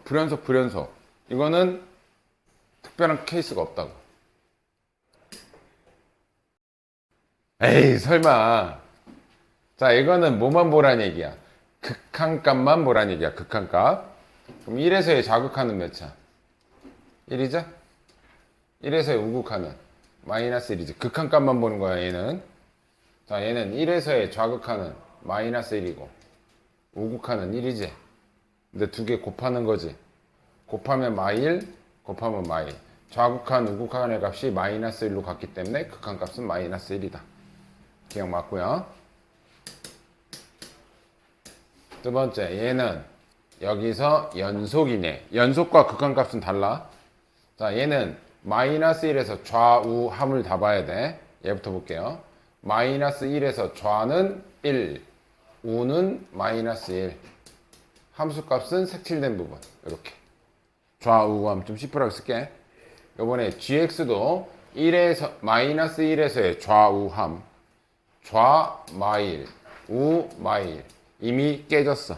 불연속. 이거는 특별한 케이스가 없다고. 에이, 설마. 자, 이거는 뭐만 보란 얘기야? 극한값만 보란 얘기야, 극한값. 그럼 1에서의 좌극한은 몇 차? 1이죠? 1에서의 우극한은 마이너스 1이지. 극한값만 보는 거야, 얘는. 자, 얘는 1에서의 좌극한은 마이너스 1이고, 우극한은 1이지. 근데 두 개 곱하는 거지. 곱하면 마일, 곱하면 마일. 좌극한, 우극한의 값이 마이너스 1로 갔기 때문에 극한값은 마이너스 1이다. 기억 맞고요. 두 번째, 얘는 여기서 연속이네. 연속과 극한값은 달라. 자, 얘는 마이너스 1에서 좌우함을 다 봐야 돼. 얘부터 볼게요. 마이너스 1에서 좌는 1, 우는 마이너스 1. 함수값은 색칠된 부분. 이렇게. 좌우함 좀 시프하게 쓸게. 이번에 gx도 1에서, 마이너스 1에서의 좌우함. 좌 마일, 우 마일. 이미 깨졌어.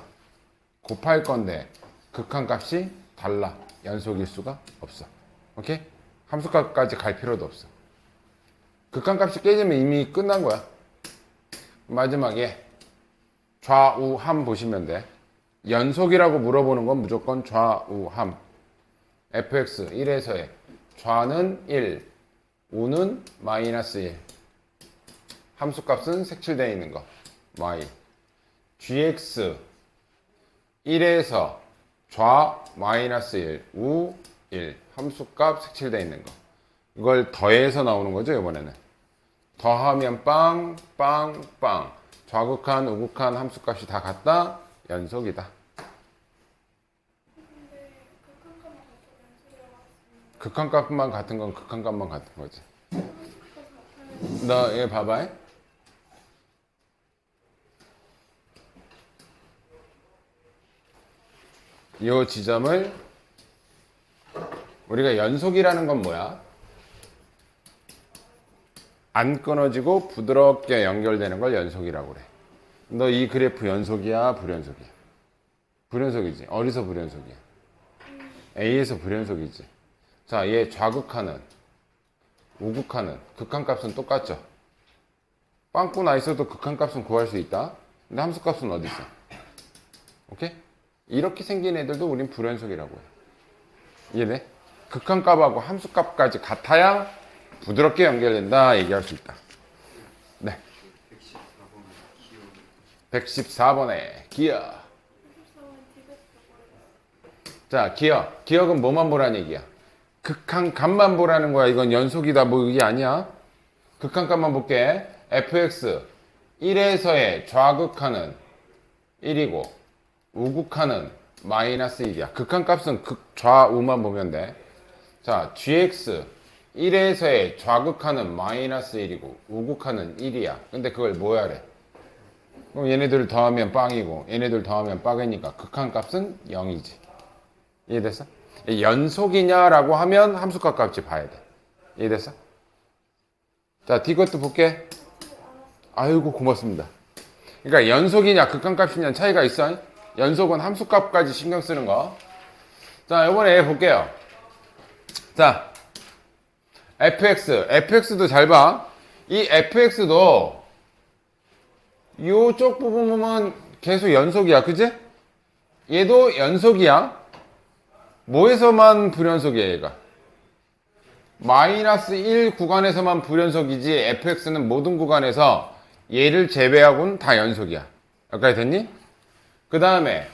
곱할 건데 극한값이 달라. 연속일 수가 없어. 오케이? 함수값까지 갈 필요도 없어. 극한값이 깨지면 이미 끝난 거야. 마지막에 좌우함 보시면 돼. 연속이라고 물어보는 건 무조건 좌우함. fx 1에서의 좌는 1, 우는 마이너스 1. 함수값은 색칠되어 있는 거. y. gx 1에서 좌 마이너스 1, 우 1. 함수값 색칠되어 있는 거. 이걸 더해서 나오는 거죠, 이번에는. 더하면 빵, 빵, 빵. 좌극한, 우극한 함수값이 다 같다? 연속이다. 극한값만 같은 건 극한값만 같은 거지. 너 얘 봐봐. 이 지점을 우리가 연속이라는 건 뭐야? 안 끊어지고 부드럽게 연결되는 걸 연속이라고 그래. 너 이 그래프 연속이야, 불연속이야? 불연속이지. 어디서 불연속이야? A에서 불연속이지. 자, 얘 좌극하는, 우극하는, 극한값은 똑같죠? 빵꾸 나 있어도 극한값은 구할 수 있다. 근데 함수값은 어디 있어? 오케이? 이렇게 생긴 애들도 우린 불연속이라고 해. 이해돼? 극한값하고 함수값까지 같아야 부드럽게 연결된다 얘기할 수 있다. 네. 114번에 기억. 자, 기억. 기억은 뭐만 보라는 얘기야? 극한값만 보라는 거야. 이건 연속이다 뭐 이게 아니야. 극한값만 볼게. fx 1에서의 좌극하는 1이고 우극하는 마이너스 1이야. 극한값은 극좌우만 보면 돼. 자, gx 1에서의 좌극하는 마이너스 1이고 우극하는 1이야. 근데 그걸 뭐 하래? 그럼 얘네들 더하면 빵이고 얘네들 더하면 빵이니까 극한값은 0이지. 이해됐어? 연속이냐라고 하면 함수값 값이 봐야 돼. 이해됐어? 자, 이것도 볼게. 아이고 고맙습니다. 그러니까 연속이냐 극한값이냐 차이가 있어. 연속은 함수값까지 신경 쓰는 거. 자, 이번에 얘 볼게요. 자, fx도 잘 봐. 이 fx도 요쪽 부분 보면 계속 연속이야. 그지? 얘도 연속이야. 뭐에서만 불연속이야, 얘가? 마이너스 1 구간에서만 불연속이지 fx는 모든 구간에서 얘를 제외하고는 다 연속이야. 여기까지 됐니? 그 다음에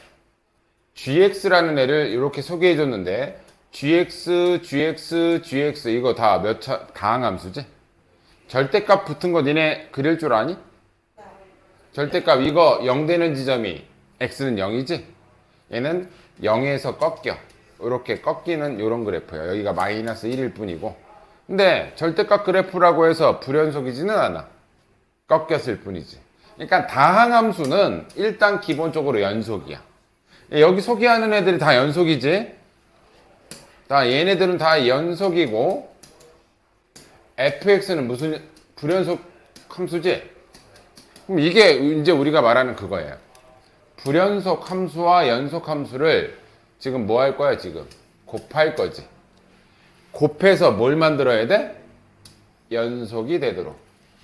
gx라는 애를 이렇게 소개해 줬는데 gx 이거 다 몇 차 다항함수지? 절대값 붙은 거 니네 그릴 줄 아니? 절대값 이거 0 되는 지점이 x는 0이지? 얘는 0에서 꺾여. 이렇게 꺾이는 이런 그래프야. 여기가 마이너스 1일 뿐이고. 근데 절대값 그래프라고 해서 불연속이지는 않아. 꺾였을 뿐이지. 그러니까 다항함수는 일단 기본적으로 연속이야. 여기 소개하는 애들이 다 연속이지. 자, 얘네들은 다 연속이고 fx는 무슨 불연속 함수지? 그럼 이게 이제 우리가 말하는 그거예요. 불연속 함수와 연속 함수를 지금 뭐 할 거야, 지금? 곱할 거지. 곱해서 뭘 만들어야 돼? 연속이 되도록.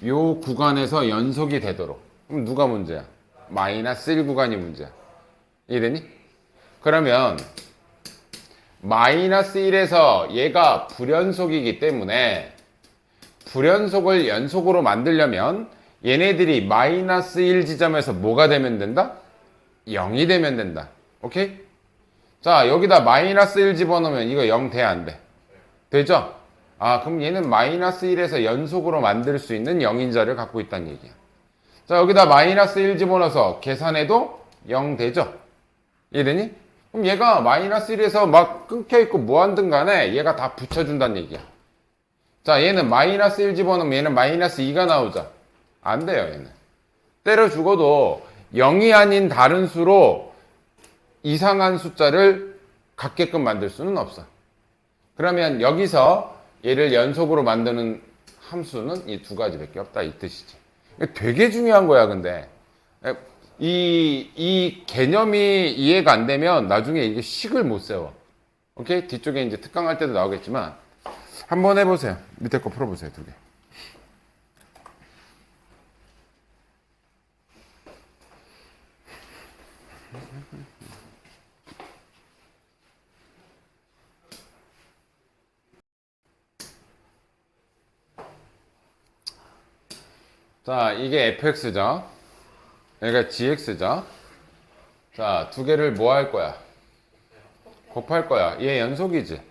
요 구간에서 연속이 되도록. 그럼 누가 문제야? 마이너스 1 구간이 문제야. 이해되니? 그러면 마이너스 1에서 얘가 불연속이기 때문에 불연속을 연속으로 만들려면 얘네들이 마이너스 1 지점에서 뭐가 되면 된다? 0이 되면 된다. 오케이? 자, 여기다 마이너스 1 집어넣으면 이거 0 돼, 안 돼? 되죠? 아, 그럼 얘는 마이너스 1에서 연속으로 만들 수 있는 0인자를 갖고 있다는 얘기야. 자, 여기다 마이너스 1 집어넣어서 계산해도 0 되죠? 이해되니? 그럼 얘가 마이너스 1에서 막 끊겨있고 뭐하든 간에 얘가 다 붙여준다는 얘기야. 자, 얘는 마이너스 1 집어넣으면 얘는 마이너스 2가 나오죠? 안 돼요, 얘는. 때려 죽어도 0이 아닌 다른 수로 이상한 숫자를 갖게끔 만들 수는 없어. 그러면 여기서 얘를 연속으로 만드는 함수는 이 두 가지밖에 없다, 이 뜻이지. 되게 중요한 거야, 근데. 이 개념이 이해가 안 되면 나중에 이게 식을 못 세워. 오케이? 뒤쪽에 이제 특강할 때도 나오겠지만 한번 해보세요. 밑에 거 풀어보세요, 두 개. 자, 이게 fx죠. 여기가 gx죠. 자, 두 개를 뭐 할 거야? 곱할 거야. 얘 연속이지.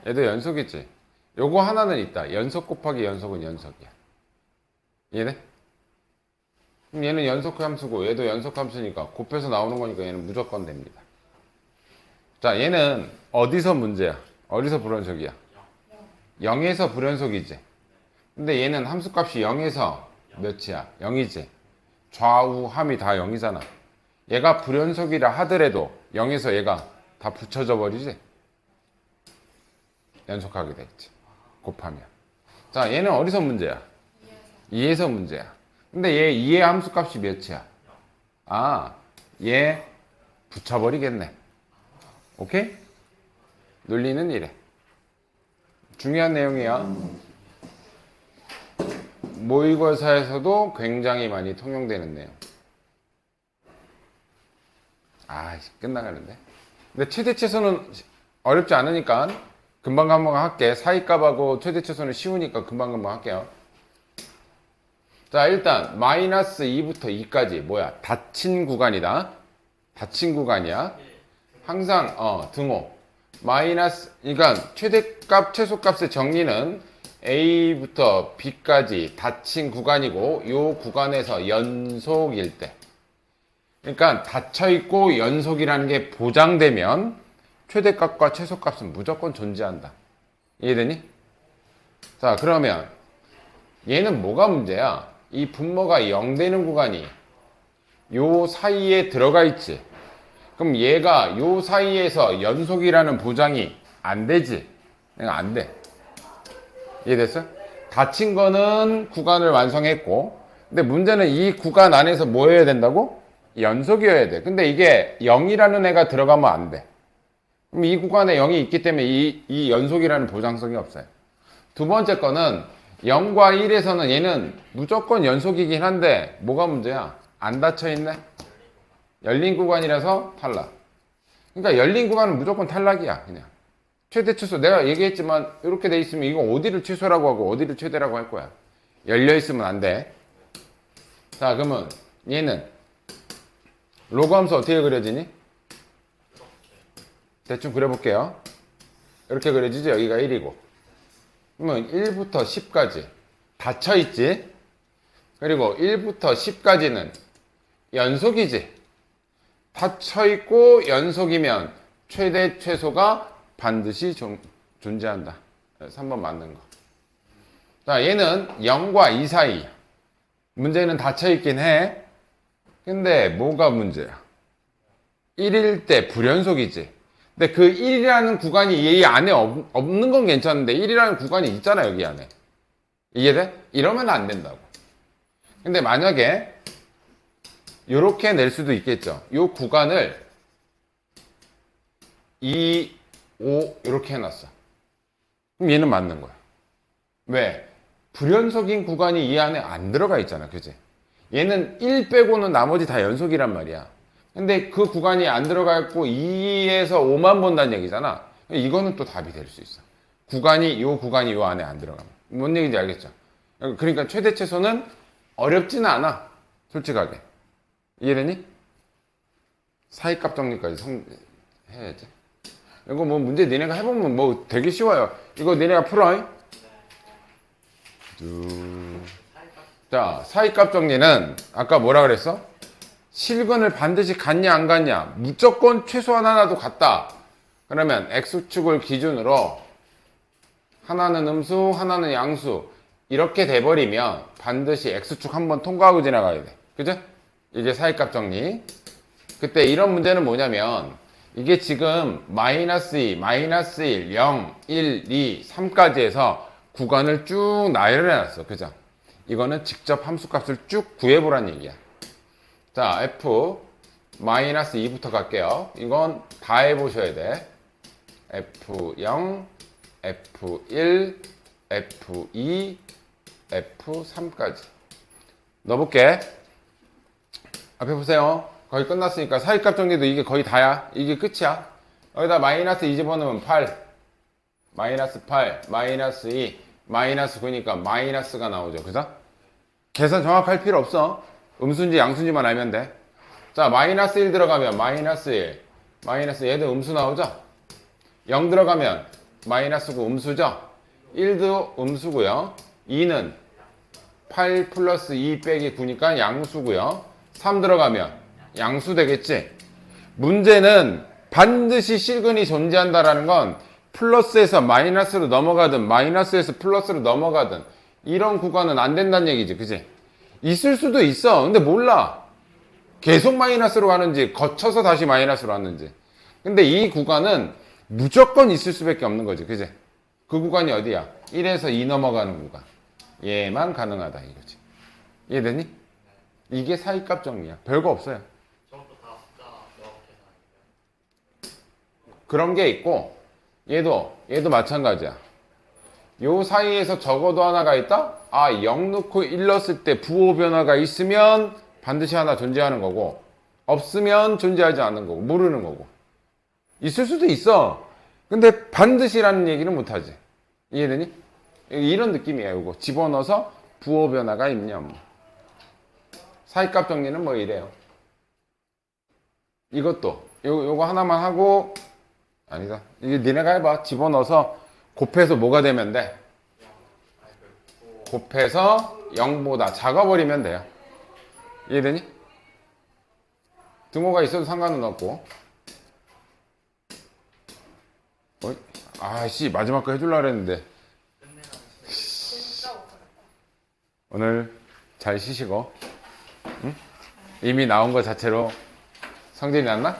얘도 연속이지. 요거 하나는 있다. 연속 곱하기 연속은 연속이야. 이해돼? 그럼 얘는 연속 함수고 얘도 연속 함수니까 곱해서 나오는 거니까 얘는 무조건 됩니다. 자, 얘는 어디서 문제야? 어디서 불연속이야? 0에서 불연속이지. 근데 얘는 함수값이 0에서 몇이야? 0이지. 좌우 함이 다 0이잖아. 얘가 불연속이라 하더라도 0에서 얘가 다 붙여져 버리지. 연속하게 되겠지. 곱하면. 자, 얘는 어디서 문제야? 2에서 문제야. 근데 얘 2의 함수값이 몇이야? 아, 얘 붙여버리겠네. 오케이? 논리는 이래. 중요한 내용이야. 모의고사에서도 굉장히 많이 통용되는 내용. 아, 끝나가는데. 근데 최대 최소는 어렵지 않으니까 금방 할게. 사이값하고 최대 최소는 쉬우니까 금방 할게요. 자, 일단 마이너스 2부터 2까지 뭐야? 닫힌 구간이다. 닫힌 구간이야. 항상 등호. 마이너스, 그러니까 최대값, 최소값의 정리는 A부터 B까지 닫힌 구간이고 요 구간에서 연속일 때, 그러니까 닫혀있고 연속이라는 게 보장되면 최대값과 최소값은 무조건 존재한다. 이해되니? 자, 그러면 얘는 뭐가 문제야? 이 분모가 0 되는 구간이 요 사이에 들어가 있지. 그럼 얘가 요 사이에서 연속이라는 보장이 안 되지. 그러니까 안 돼. 이해됐어? 닫힌 거는 구간을 완성했고, 근데 문제는 이 구간 안에서 뭐 해야 된다고? 연속이어야 돼. 근데 이게 0이라는 애가 들어가면 안 돼. 그럼 이 구간에 0이 있기 때문에 이 연속이라는 보장성이 없어요. 두 번째 거는 0과 1에서는 얘는 무조건 연속이긴 한데 뭐가 문제야? 안 닫혀있네? 열린 구간이라서 탈락. 그러니까 열린 구간은 무조건 탈락이야. 그냥 최대 최소, 내가 얘기했지만 이렇게 돼 있으면 이거 어디를 최소라고 하고 어디를 최대라고 할 거야. 열려 있으면 안 돼. 자, 그러면 얘는 로그 함수 어떻게 그려지니? 대충 그려볼게요. 이렇게 그려지죠. 여기가 1이고, 그러면 1부터 10까지 닫혀있지. 그리고 1부터 10까지는 연속이지. 닫혀있고 연속이면 최대 최소가 반드시 존재한다. 3번 맞는 거. 자, 얘는 0과 2 사이. 문제는 닫혀있긴 해. 근데 뭐가 문제야? 1일 때 불연속이지. 근데 그 1이라는 구간이 이 안에 없는 건 괜찮은데 1이라는 구간이 있잖아, 여기 안에. 이해돼? 이러면 안 된다고. 근데 만약에 이렇게 낼 수도 있겠죠. 이 구간을 2, 5 이렇게 해놨어. 그럼 얘는 맞는 거야. 왜? 불연속인 구간이 이 안에 안 들어가 있잖아. 그지? 얘는 1 빼고는 나머지 다 연속이란 말이야. 근데 그 구간이 안 들어가 있고 2에서 5만 본다는 얘기잖아. 이거는 또 답이 될 수 있어. 요 구간이 요 안에 안 들어가면. 뭔 얘기인지 알겠죠? 그러니까 최대 최소는 어렵지는 않아. 솔직하게. 이해되니? 사이값 정리까지 해야지. 이거 뭐 문제 니네가 해보면 뭐 되게 쉬워요. 이거 니네가 풀어. 자, 사이값 정리는 아까 뭐라 그랬어? 실근을 반드시 같냐 안 같냐? 무조건 최소한 하나도 같다. 그러면 x축을 기준으로 하나는 음수, 하나는 양수 이렇게 돼버리면 반드시 x축 한번 통과하고 지나가야 돼. 그죠? 이게 사이값 정리. 그때 이런 문제는 뭐냐면 이게 지금 마이너스 2, 마이너스 1, 0, 1, 2, 3까지 해서 구간을 쭉 나열해놨어. 그죠? 이거는 직접 함수값을 쭉 구해보란 얘기야. 자, f 마이너스 2부터 갈게요. 이건 다 해보셔야 돼. f0, f1, f2, f3까지 넣어볼게. 앞에 보세요. 거의 끝났으니까 사이값 정리도 이게 거의 다야. 이게 끝이야. 여기다 마이너스 2 집어넣으면 8, 마이너스 8, 마이너스 2, 마이너스 9니까 마이너스가 나오죠. 그죠? 계산 정확할 필요 없어. 음수인지 양수인지만 알면 돼. 자, 마이너스 1 들어가면 마이너스 1, 마이너스 얘도 음수 나오죠? 0 들어가면 마이너스 9 음수죠? 1도 음수고요. 2는 8 플러스 2 빼기 9니까 양수고요. 3 들어가면 양수 되겠지? 문제는 반드시 실근이 존재한다라는 건 플러스에서 마이너스로 넘어가든 마이너스에서 플러스로 넘어가든 이런 구간은 안 된다는 얘기지. 그지? 있을 수도 있어. 근데 몰라. 계속 마이너스로 가는지 거쳐서 다시 마이너스로 왔는지. 근데 이 구간은 무조건 있을 수밖에 없는 거지. 그지? 그 구간이 어디야? 1에서 2 넘어가는 구간. 얘만 가능하다 이거지. 이해되니? 이게 사이값 정리야. 별거 없어요. 저것도 다 숫자 넣어 계산할게요. 그런 게 있고 얘도 마찬가지야. 요 사이에서 적어도 하나가 있다? 아, 0 넣고 1 넣었을 때 부호 변화가 있으면 반드시 하나 존재하는 거고 없으면 존재하지 않는 거고 모르는 거고. 있을 수도 있어. 근데 반드시라는 얘기는 못하지. 이해되니? 이런 느낌이에요. 이거 집어넣어서 부호 변화가 있냐 뭐. 사이값 정리는 뭐 이래요. 이것도 요거 하나만 하고 아니다. 이게 니네가 해봐. 집어넣어서 곱해서 뭐가 되면 돼? 곱해서 0보다 작아버리면 돼요. 이해되니? 등호가 있어도 상관은 없고. 아씨 마지막 거 해주려고 했는데 진짜 못하겠다. 오늘 잘 쉬시고 응? 이미 나온 거 자체로 성질이 났나?